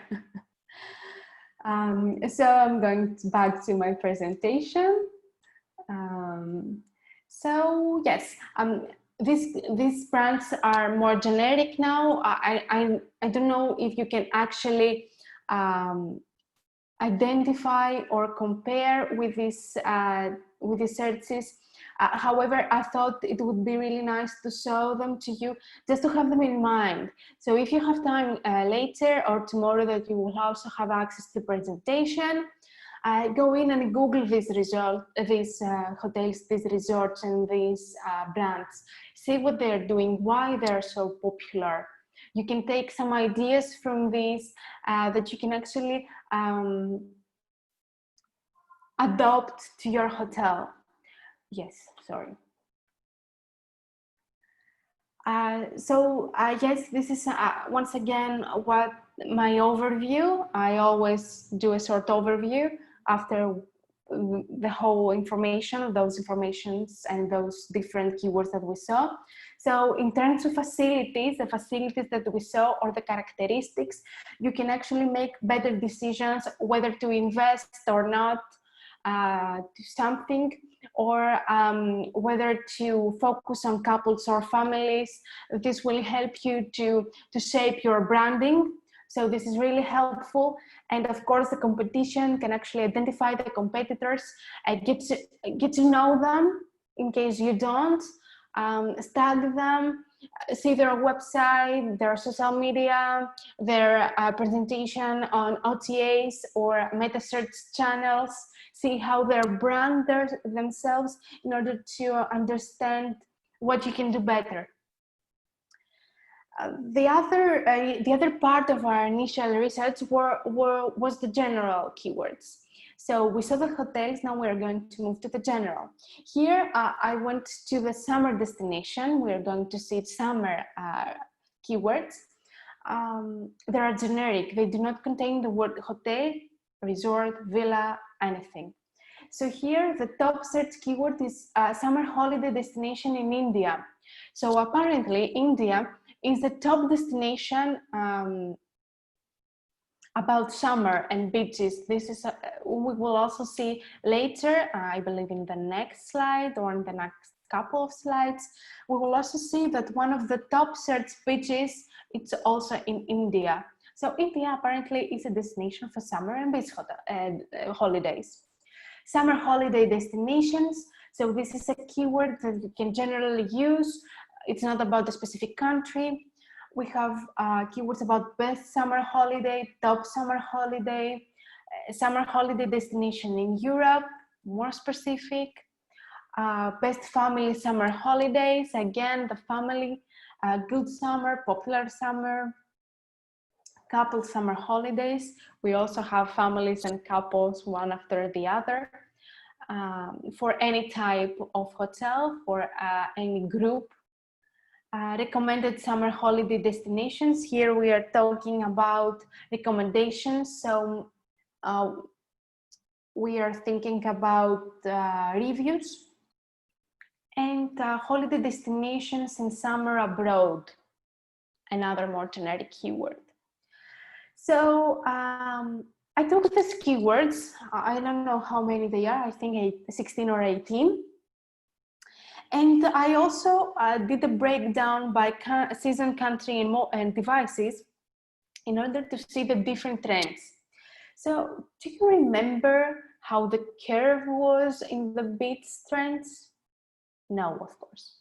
So I'm going back to my presentation. So yes, these brands are more generic now. I don't know if you can actually identify or compare with these searches. However, I thought it would be really nice to show them to you, just to have them in mind. So if you have time later or tomorrow that you will also have access to the presentation, go in and Google these hotels, these resorts, and these brands. See what they're doing, why they're so popular. You can take some ideas from these that you can actually adopt to your hotel. Yes, sorry. Yes, this is once again what my overview. I always do a short overview after the whole information, those informations and those different keywords that we saw. So in terms of facilities, the facilities that we saw or the characteristics, you can actually make better decisions whether to invest or not to something, or whether to focus on couples or families. This will help you to shape your branding. So this is really helpful. And of course, the competition can actually identify the competitors and get to know them in case you don't, study them, see their website, their social media, their presentation on OTAs or meta search channels, see how they brand themselves in order to understand what you can do better. The other part of our initial research was the general keywords. So we saw the hotels, now we're going to move to the general. Here I went to the summer destination. We're going to see summer keywords. They are generic, they do not contain the word hotel, resort, villa, anything. So here the top search keyword is summer holiday destination in India. So apparently India is the top destination about summer and beaches. This is we will also see later, I believe in the next slide or in the next couple of slides, we will also see that one of the top search beaches, it's also in India. So India apparently is a destination for summer and beach holidays. Summer holiday destinations. So this is a keyword that you can generally use. It's not about a specific country. We have keywords about best summer holiday, top summer holiday destination in Europe, more specific, best family summer holidays, again, the family, good summer, popular summer, couple summer holidays. We also have families and couples one after the other. For any type of hotel, for any group. Recommended summer holiday destinations. Here we are talking about recommendations. So we are thinking about reviews and holiday destinations in summer abroad, another more generic keyword. So I took these keywords. I don't know how many they are. I think 16 or 18. And I also did a breakdown by season, country, and devices in order to see the different trends. So do you remember how the curve was in the beach trends? No, of course,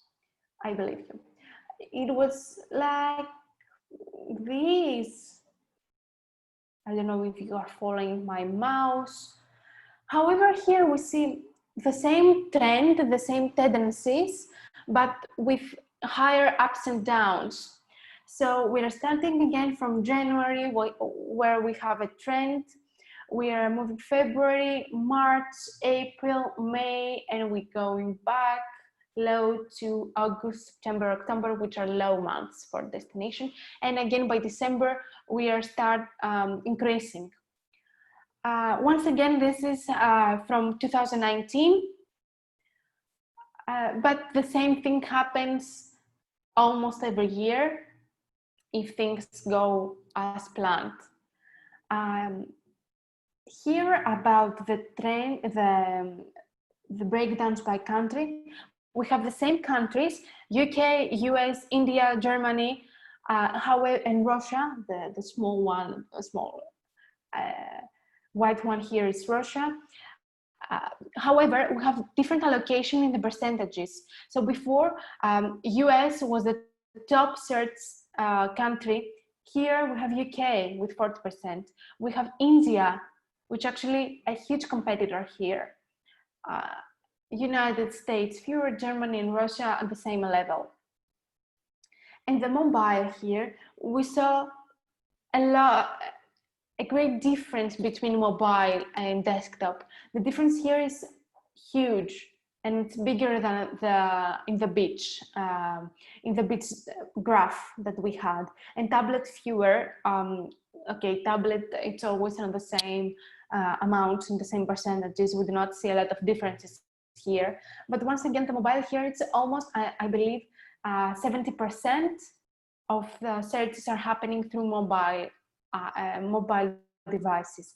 I believe you. It was like this. I don't know if you are following my mouse. However, here we see the same trend, the same tendencies, but with higher ups and downs. So we are starting again from January, where we have a trend. We are moving February, March, April, May, and we're going back low to August, September, October, which are low months for destination. And again, by December, we are start increasing. Once again, this is from 2019, but the same thing happens almost every year if things go as planned. Here about the trend, the breakdowns by country, we have the same countries: UK, US, India, Germany, however, and Russia, the small one, the small white one here is Russia. However, we have different allocation in the percentages. So before, US was the top search country. Here we have UK with 40%. We have India, which actually a huge competitor here. United States, fewer, Germany and Russia at the same level. And the mobile here, we saw a lot, a great difference between mobile and desktop. The difference here is huge, and it's bigger than in the beach graph that we had. And tablet fewer. Okay, tablet, it's always on the same amounts and the same percentages. We do not see a lot of differences here. But once again, the mobile here, it's almost, I believe, 70% of the searches are happening through mobile devices.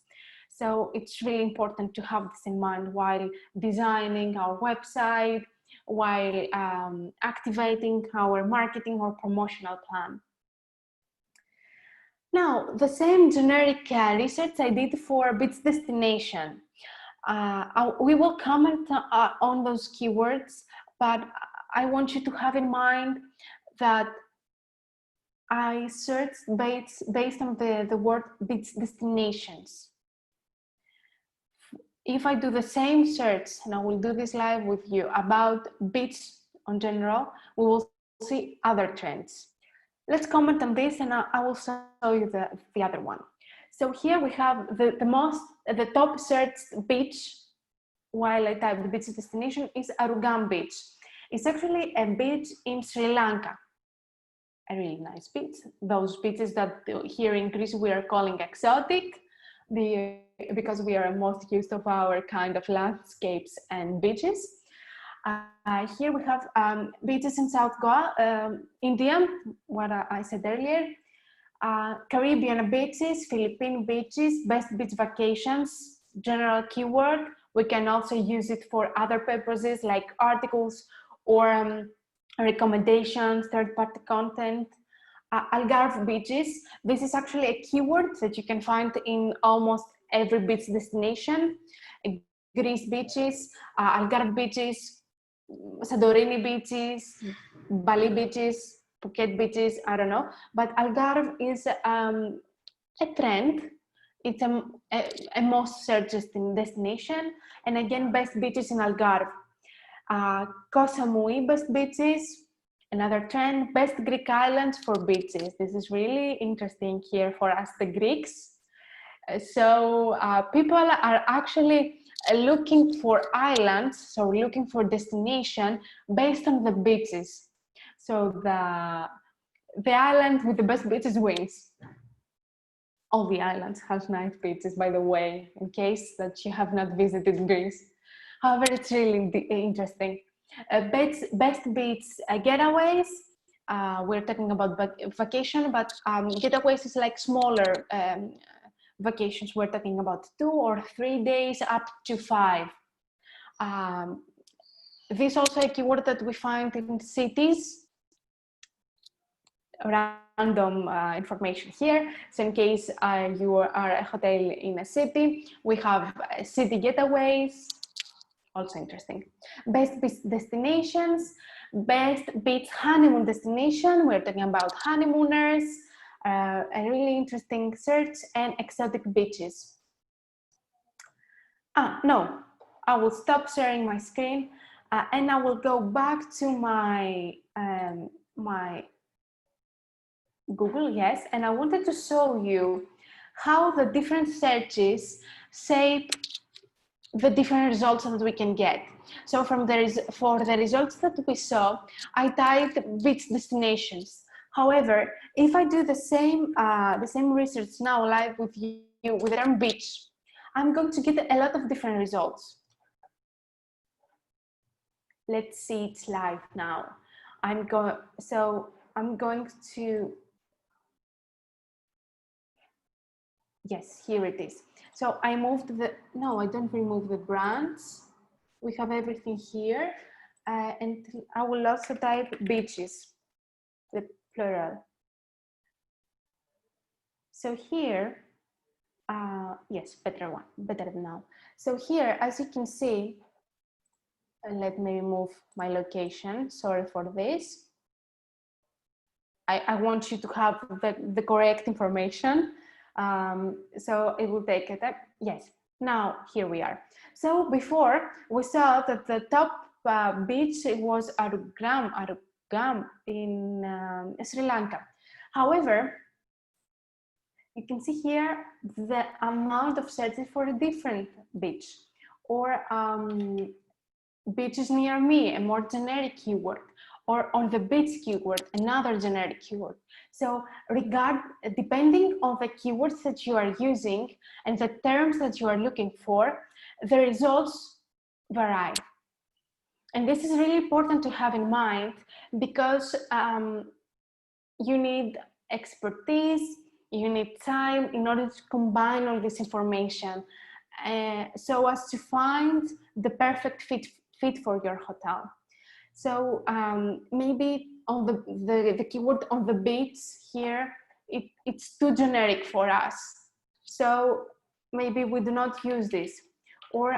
So it's really important to have this in mind while designing our website, while activating our marketing or promotional plan. Now, the same generic research I did for beach destination. We will comment on those keywords, but I want you to have in mind that I searched based on the word beach destinations. If I do the same search, and I will do this live with you, about beach in general, we will see other trends. Let's comment on this, and I will show you the other one. So here we have the top searched beach, while I type the beach destination, is Arugam Beach. It's actually a beach in Sri Lanka. A really nice beach. Those beaches that here in Greece we are calling exotic, because we are most used of our kind of landscapes and beaches. Here we have beaches in South Goa, India, what I said earlier, Caribbean beaches, Philippine beaches, best beach vacations, general keyword. We can also use it for other purposes like articles or recommendations, third-party content. Algarve beaches. This is actually a keyword that you can find in almost every beach destination. Greece beaches, Algarve beaches, Santorini beaches, Bali beaches, Phuket beaches, I don't know. But Algarve is a trend. It's a most searched destination. And again, best beaches in Algarve. Koh Samui, best beaches. Another trend, best Greek islands for beaches. This is really interesting here for us, the Greeks. So people are actually looking for islands, so looking for destination based on the beaches. So the island with the best beaches wins. All the islands have nice beaches, by the way, in case that you have not visited Greece. However, it's really interesting. Best beach getaways. We're talking about vacation, but getaways is like smaller vacations. We're talking about 2 or 3 days up to 5. This is also a keyword that we find in cities. Random information here. So in case you are a hotel in a city, we have city getaways. Also interesting. Best beach destinations, best beach honeymoon destination. We're talking about honeymooners, a really interesting search, and exotic beaches. No, I will stop sharing my screen and I will go back to my, my Google, yes, and I wanted to show you how the different searches shape the different results that we can get. So for the results that we saw, I typed beach destinations. However, if I do the same research now live with you with Dωρεάν beach, I'm going to get a lot of different results. Let's see it live now. I'm going to, yes, here it is. So I moved no, I don't remove the brands. We have everything here. And I will also type beaches, the plural. So here, yes, better now. So here, as you can see, let me remove my location. Sorry for this. I want you to have the correct information. So it will take a time. Yes, now here we are. So before we saw that the top beach was Arugam in Sri Lanka. However, you can see here the amount of searches for a different beach, or beaches near me, a more generic keyword, or on the beach keyword, another generic keyword. So depending on the keywords that you are using and the terms that you are looking for, the results vary. And this is really important to have in mind, because you need expertise, you need time in order to combine all this information so as to find the perfect fit for your hotel. So maybe on the keyword on the beach here, it's too generic for us. So maybe we do not use this. Or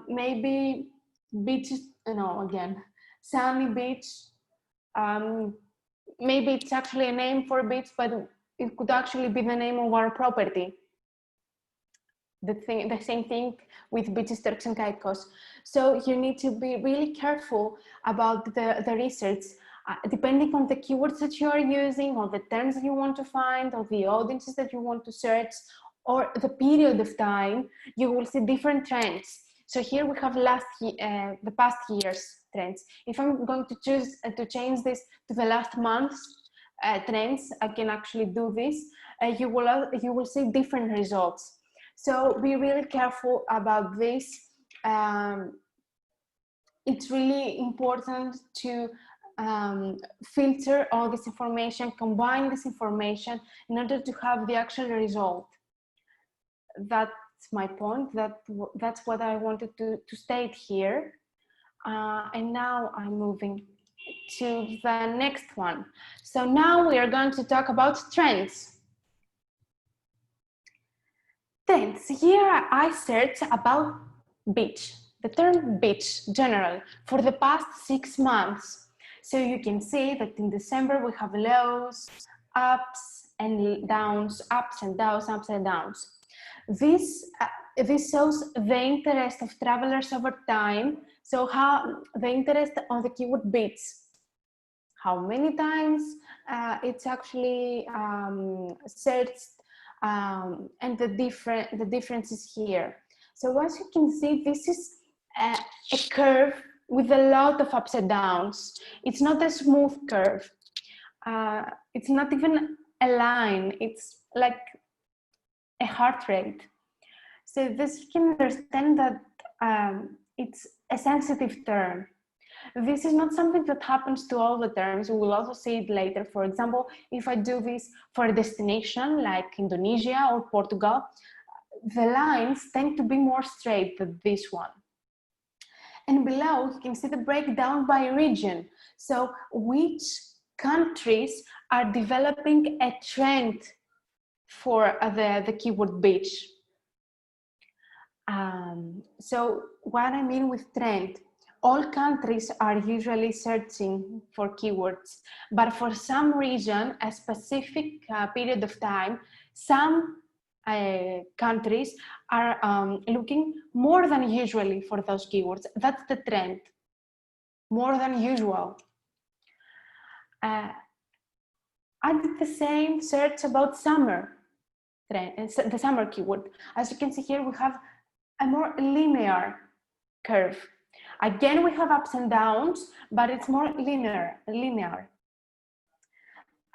maybe beaches, again, sunny beach. Maybe it's actually a name for a beach, but it could actually be the name of our property. The same thing with beaches, Turks and Caicos. So you need to be really careful about the research, depending on the keywords that you are using, or the terms that you want to find, or the audiences that you want to search, or the period of time, you will see different trends. So here we have the past year's trends. If I'm going to choose to change this to the last month's trends, I can actually do this. You will see different results. So be really careful about this. It's really important to filter all this information, combine this information in order to have the actual result. That's my point. That's what I wanted to state here. And now I'm moving to the next one. So now we are going to talk about trends. Trends. Here I search about beach, the term beach general, for the past 6 months. So you can see that in December we have lows, ups and downs, ups and downs, ups and downs. This shows the interest of travelers over time. So how the interest on the keyword beach, how many times it's actually searched, and the differences here. So as you can see, this is a curve with a lot of ups and downs. It's not a smooth curve. It's not even a line. It's like a heart rate. So this, you can understand that it's a sensitive term. This is not something that happens to all the terms. We will also see it later. For example, if I do this for a destination like Indonesia or Portugal, the lines tend to be more straight than this one. And below, you can see the breakdown by region. So which countries are developing a trend for the keyword beach. So what I mean with trend, all countries are usually searching for keywords, but for some reason, a specific period of time, some countries are looking more than usually for those keywords. That's the trend, more than usual. I did the same search about summer trend, the summer keyword. As you can see here, we have a more linear curve. Again, we have ups and downs, but it's more linear.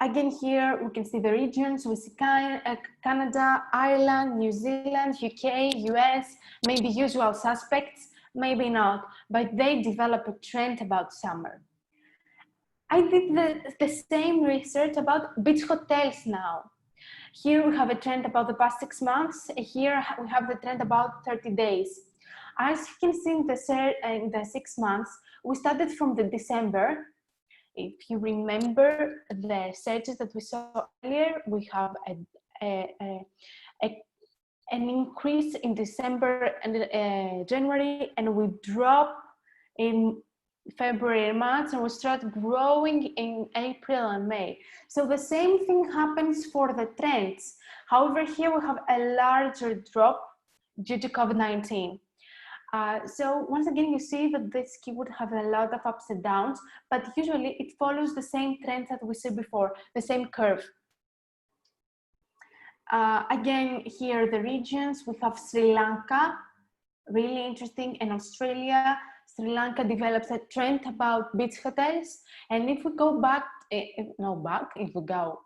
Again, here we can see the regions. We see Canada, Ireland, New Zealand, UK, US, maybe usual suspects, maybe not, but they develop a trend about summer. I did the same research about beach hotels now. Here we have a trend about the past 6 months. Here we have the trend about 30 days. As you can see in the 6 months, we started from the December. If you remember the searches that we saw earlier, we have an increase in December and January, and we drop in February and March, and we start growing in April and May. So the same thing happens for the trends. However, here we have a larger drop due to COVID-19. So once again, you see that this keyword has a lot of ups and downs, but usually it follows the same trends that we saw before, the same curve. Again, here the regions, we have Sri Lanka, really interesting, and Australia. Sri Lanka develops a trend about beach hotels. And if we go back, if we go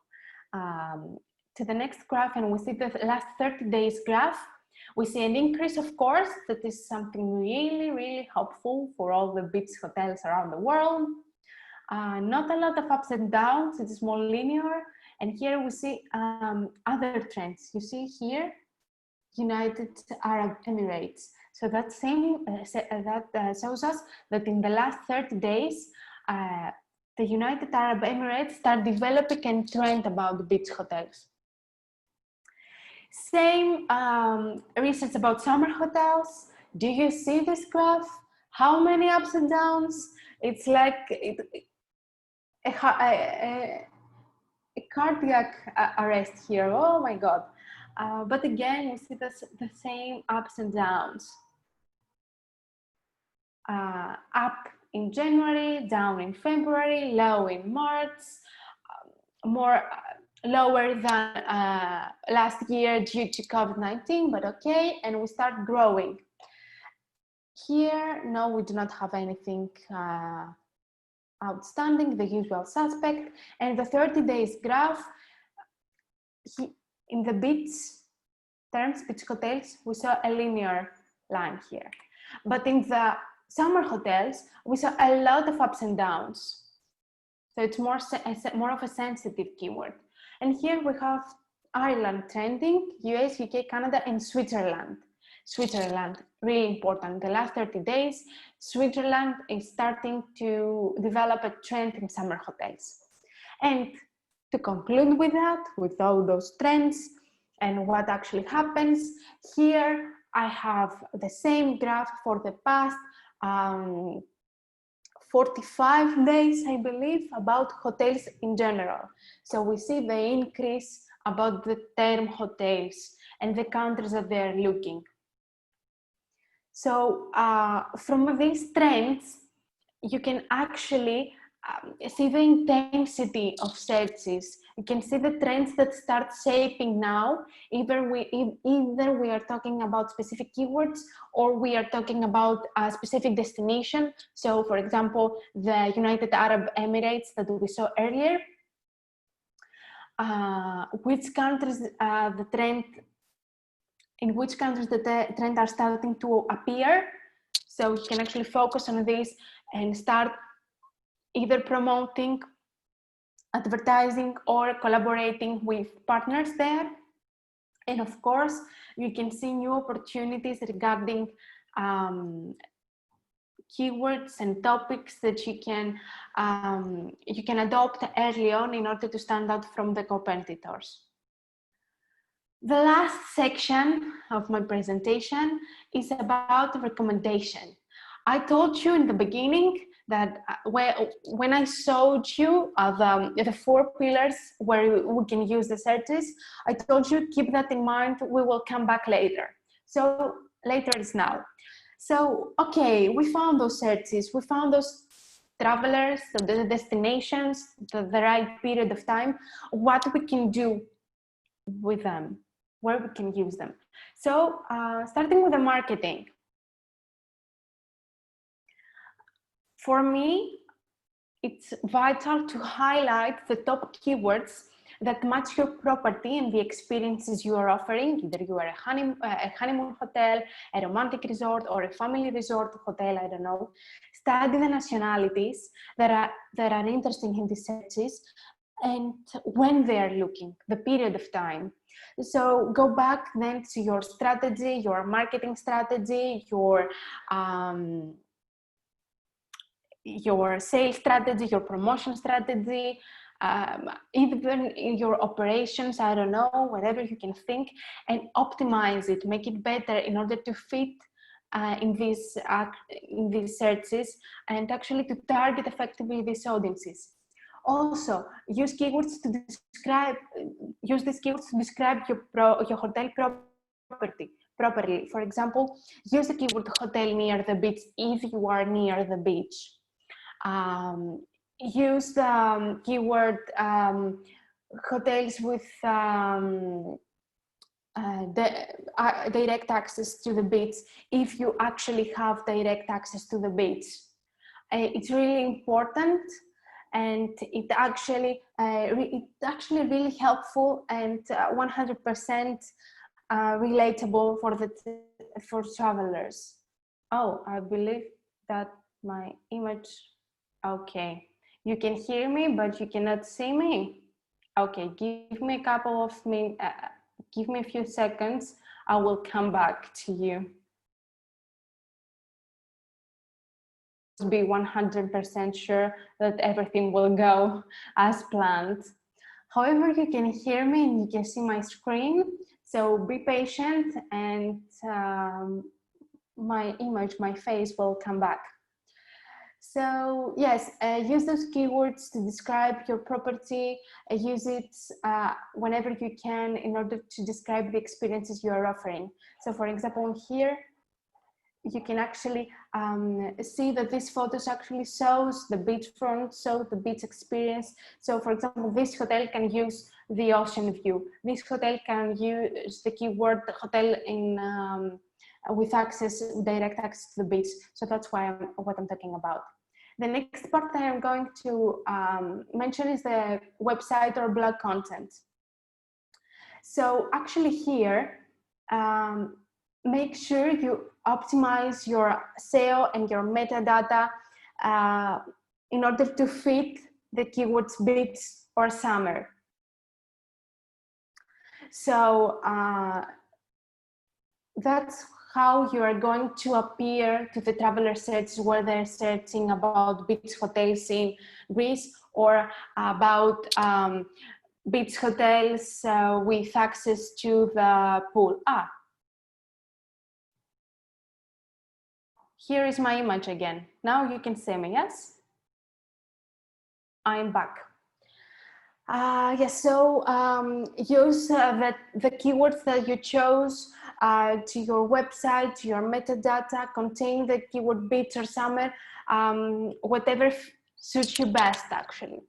to the next graph and we see the last 30 days graph, we see an increase, of course. That is something really, really helpful for all the beach hotels around the world. Not a lot of ups and downs, it's more linear. And here we see other trends. You see here, United Arab Emirates. So that shows us that in the last 30 days, the United Arab Emirates start developing a trend about beach hotels. Same research about summer hotels. Do you see this graph? How many ups and downs? It's like a cardiac arrest here. Oh my God. But again, we see the same ups and downs. Up in January, down in February, low in March, lower than last year due to COVID-19, but okay, and we start growing. Here, no, we do not have anything outstanding, the usual suspect. And the 30 days graph, in the beach terms, beach hotels, we saw a linear line here. But in the summer hotels, we saw a lot of ups and downs. So it's more of a sensitive keyword. And here we have Ireland trending, US, UK, Canada, and Switzerland. Switzerland, really important. The last 30 days, Switzerland is starting to develop a trend in summer hotels. And to conclude with that, with all those trends and what actually happens, here I have the same graph for the past 45 days, I believe, about hotels in general. So we see the increase about the term hotels and the countries that they're looking. So from these trends, you can actually see the intensity of searches. You can see the trends that start shaping now. Either we are talking about specific keywords or we are talking about a specific destination. So for example, the United Arab Emirates that we saw earlier. In which countries the trend are starting to appear. So you can actually focus on this and start either promoting, advertising, or collaborating with partners there. And of course, you can see new opportunities regarding keywords and topics that you can adopt early on in order to stand out from the competitors. The last section of my presentation is about recommendation. I told you in the beginning that when I showed you the 4 pillars where we can use the searches, I told you keep that in mind, we will come back later. So later is now. So, okay, we found those searches, we found those travelers, the destinations, the right period of time, what we can do with them, where we can use them. So starting with the marketing. For me, it's vital to highlight the top keywords that match your property and the experiences you are offering. Either you are a honeymoon hotel, a romantic resort, or a family resort hotel, I don't know. Study the nationalities that are interesting in these searches and when they are looking, the period of time. So go back then to your strategy, your marketing strategy, your sales strategy, your promotion strategy, even in your operations, I don't know, whatever you can think, and optimize it, make it better in order to fit in these searches and actually to target effectively these audiences. Also, use these keywords to describe your hotel properly. For example, use the keyword hotel near the beach if you are near the beach. Use the keyword hotels with direct access to the beach if you actually have direct access to the beach. It's really important, and it actually really helpful and 100% relatable for travelers. Oh, I believe that my image. Okay, you can hear me, but you cannot see me. Okay, give me a couple of minutes. Give me a few seconds. I will come back to you. Be 100% sure that everything will go as planned. However, you can hear me and you can see my screen, so be patient, and my image, my face will come back. So yes, use those keywords to describe your property. Use it whenever you can in order to describe the experiences you are offering. So for example, here, you can actually see that this photos actually shows the beachfront, shows the beach experience. So for example, this hotel can use the ocean view. This hotel can use the keyword hotel in with access, direct access to the beach. So that's what I'm talking about. The next part that I'm going to mention is the website or blog content. So actually here, make sure you optimize your SEO and your metadata in order to fit the keywords beach or summer. So that's how you are going to appear to the traveler search where they're searching about beach hotels in Greece or about beach hotels with access to the pool. Here is my image again. Now you can see me, yes? I'm back. Yes, so use the keywords that you chose to your website, to your metadata, contain the keyword beach or summer, whatever suits you best, actually.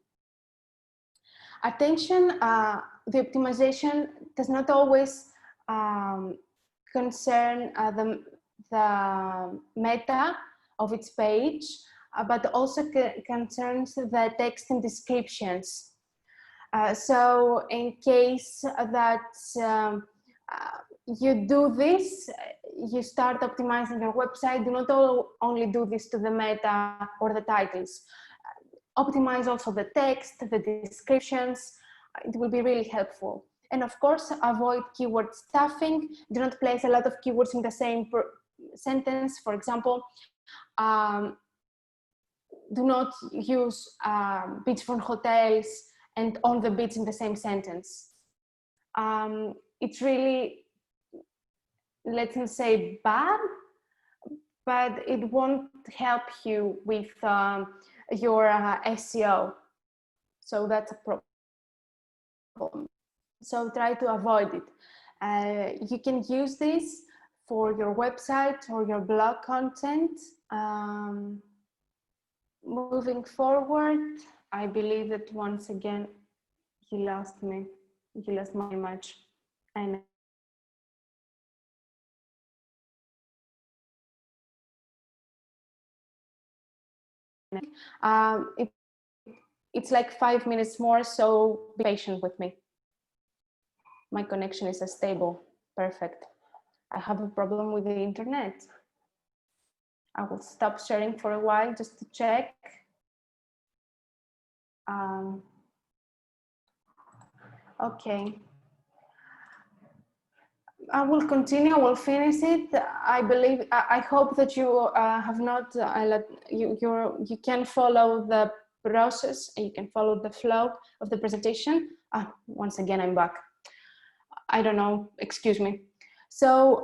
Attention, the optimization does not always concern the meta of its page, but also concerns the text and descriptions. So in case that you do this, you start optimizing your website, do not only do this to the meta or the titles. Optimize also the text, the descriptions. It will be really helpful. And of course, avoid keyword stuffing. Do not place a lot of keywords in the same sentence. For example, do not use beachfront hotels and on the beach in the same sentence. It's really, let's say, bad, but it won't help you with your SEO. So that's a problem. So try to avoid it. You can use this for your website or your blog content. Moving forward, I believe that once again, you lost me. You lost my image. And it's like 5 minutes more, so be patient with me. My connection is stable. Perfect. I have a problem with the internet. I will stop sharing for a while just to check. Okay. I will continue, I will finish it. I believe, I hope that you have not, you can follow the process and you can follow the flow of the presentation. Once again, I'm back. I don't know, excuse me. So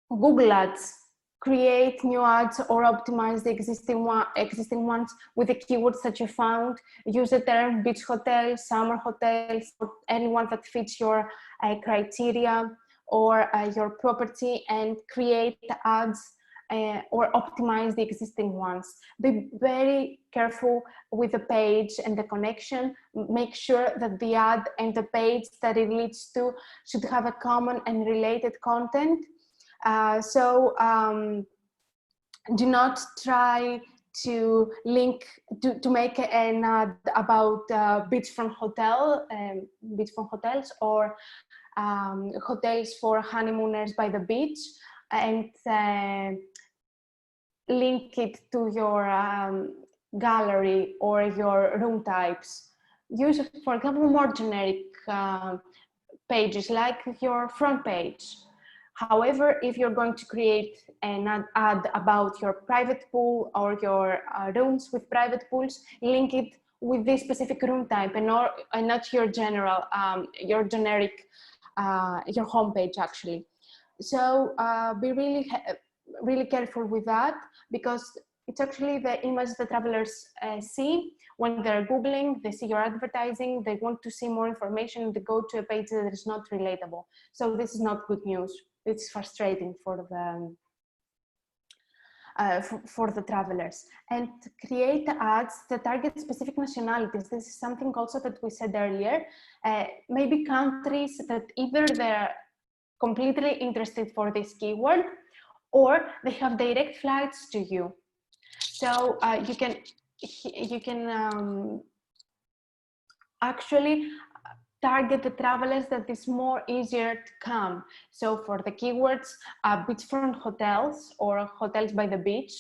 Google Ads, create new ads or optimize the existing ones with the keywords that you found. Use the term beach hotels, summer hotels, or anyone that fits your criteria or your property, and create ads or optimize the existing ones. Be very careful with the page and the connection. Make sure that the ad and the page that it leads to should have a common and related content. Do not try to link to make an ad about beachfront hotels or hotels for honeymooners by the beach, and link it to your gallery or your room types. Use, for example, more generic pages like your front page. However, if you're going to create an ad about your private pool or your rooms with private pools, link it with this specific room type and not your general, your generic, your homepage actually. So be really careful with that, because it's actually the image the travelers see when they're Googling, they see your advertising, they want to see more information, they go to a page that is not relatable. So this is not good news. It's frustrating for the travelers. And create ads that target specific nationalities. This is something also that we said earlier. Maybe countries that either they're completely interested for this keyword, or they have direct flights to you. So you can actually target the travelers that is more easier to come. So for the keywords, beachfront hotels or hotels by the beach,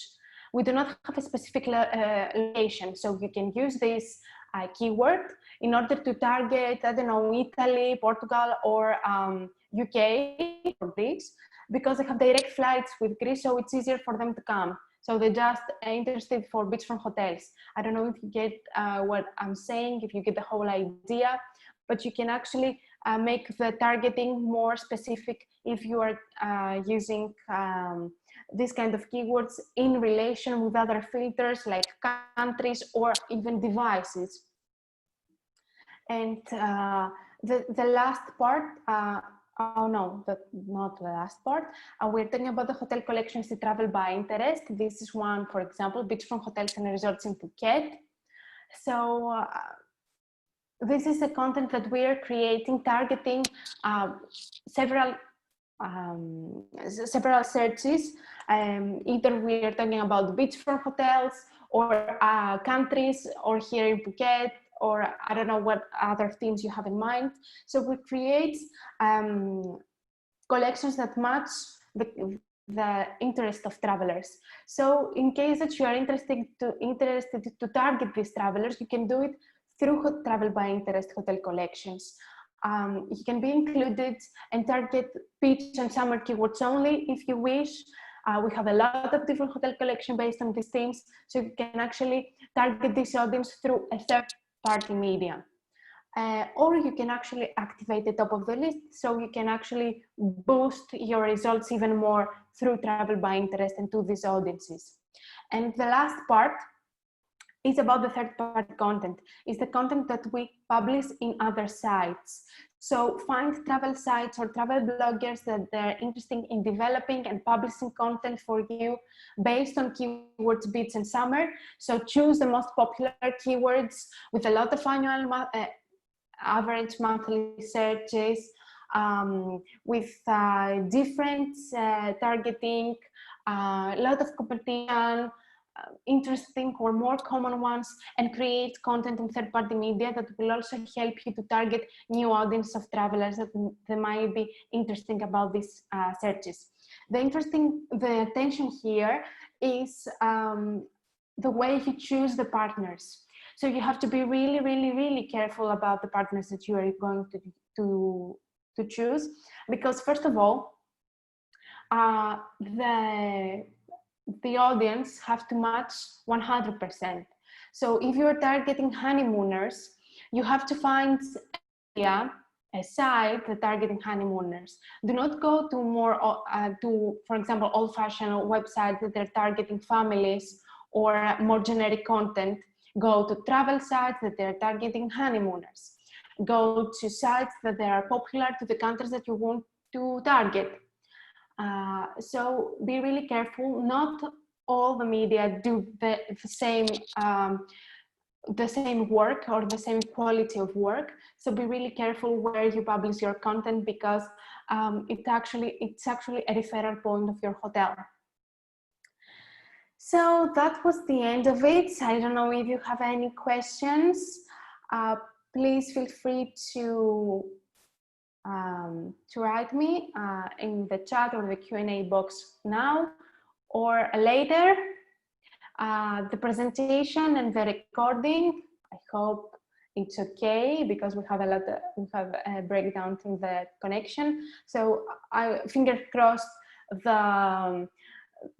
we do not have a specific location. So you can use this keyword in order to target, I don't know, Italy, Portugal, or UK for this, because they have direct flights with Greece, so it's easier for them to come. So they're just interested for beachfront hotels. I don't know if you get what I'm saying, if you get the whole idea, but you can actually make the targeting more specific if you are using this kind of keywords in relation with other filters like countries or even devices. And the last part, oh no, not the last part. We're talking about the hotel collections to travel by interest. This is one, for example, beachfront hotels and resorts in Phuket. So this is the content that we are creating, targeting several searches. Either we are talking about beachfront hotels or countries, or here in Phuket, or I don't know what other themes you have in mind. So we create collections that match the interest of travelers. So in case that you are interested to target these travelers, you can do it through travel by interest hotel collections. You can be included and target beach and summer keywords only if you wish. We have a lot of different hotel collections based on these themes, so you can actually target this audience through a third-party media. Or you can actually activate the top of the list, so you can actually boost your results even more through travel by interest and to these audiences. And the last part is about the third-party content. It's the content that we publish in other sites. So find travel sites or travel bloggers that they're interested in developing and publishing content for you based on keywords beach and summer. So choose the most popular keywords with a lot of annual average monthly searches, with different targeting, a lot of competition, interesting or more common ones, and create content in third-party media that will also help you to target new audience of travelers that they might be interesting about these searches. The attention here is the way you choose the partners. So you have to be really, really, really careful about the partners that you are going to choose, because first of all, the audience have to match 100%. So if you're targeting honeymooners, you have to find a site that targeting honeymooners. Do not go to more, for example, old-fashioned websites that are targeting families or more generic content. Go to travel sites that they're targeting honeymooners. Go to sites that they are popular to the countries that you want to target. So be really careful. Not all the media do the same work or the same quality of work. So be really careful where you publish your content, because it's actually a referral point of your hotel. So that was the end of it. I don't know if you have any questions. Please feel free to write me in the chat or the Q&A box now or later. The presentation and the recording, I hope it's okay, because we have a breakdown in the connection. So fingers crossed the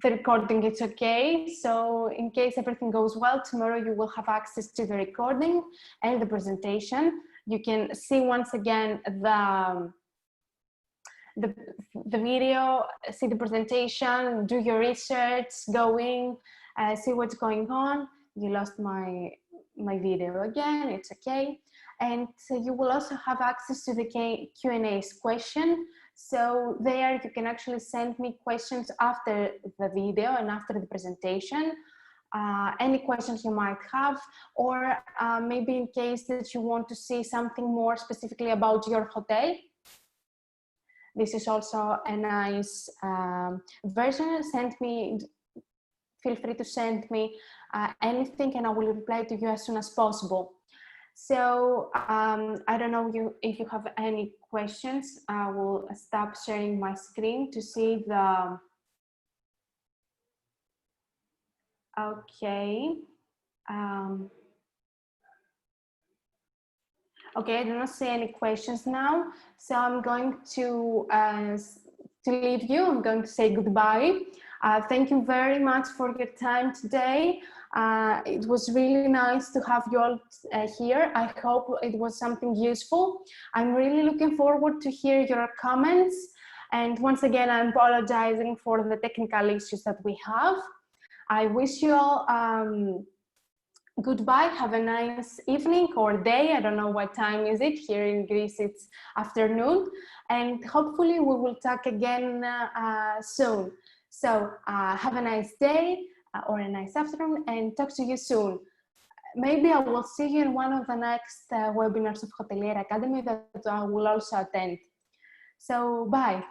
recording is okay. So in case everything goes well, tomorrow you will have access to the recording and the presentation. You can see once again the video, see the presentation, do your research, see what's going on. You lost my video again, it's okay. And you will also have access to the Q&A question. So there you can actually send me questions after the video and after the presentation. Any questions you might have, or maybe in case that you want to see something more specifically about your hotel. This is also a nice version. Feel free to send me anything and I will reply to you as soon as possible. So I don't know if you have any questions. I will stop sharing my screen to see the... Okay. Okay, I do not see any questions now. So I'm going to leave you. I'm going to say goodbye. Thank you very much for your time today. It was really nice to have you all here. I hope it was something useful. I'm really looking forward to hear your comments. And once again, I'm apologizing for the technical issues that we have. I wish you all goodbye. Have a nice evening or day. I don't know what time is it. Here in Greece, it's afternoon. And hopefully we will talk again soon. So have a nice day or a nice afternoon and talk to you soon. Maybe I will see you in one of the next webinars of Hotelier Academy that I will also attend. So bye.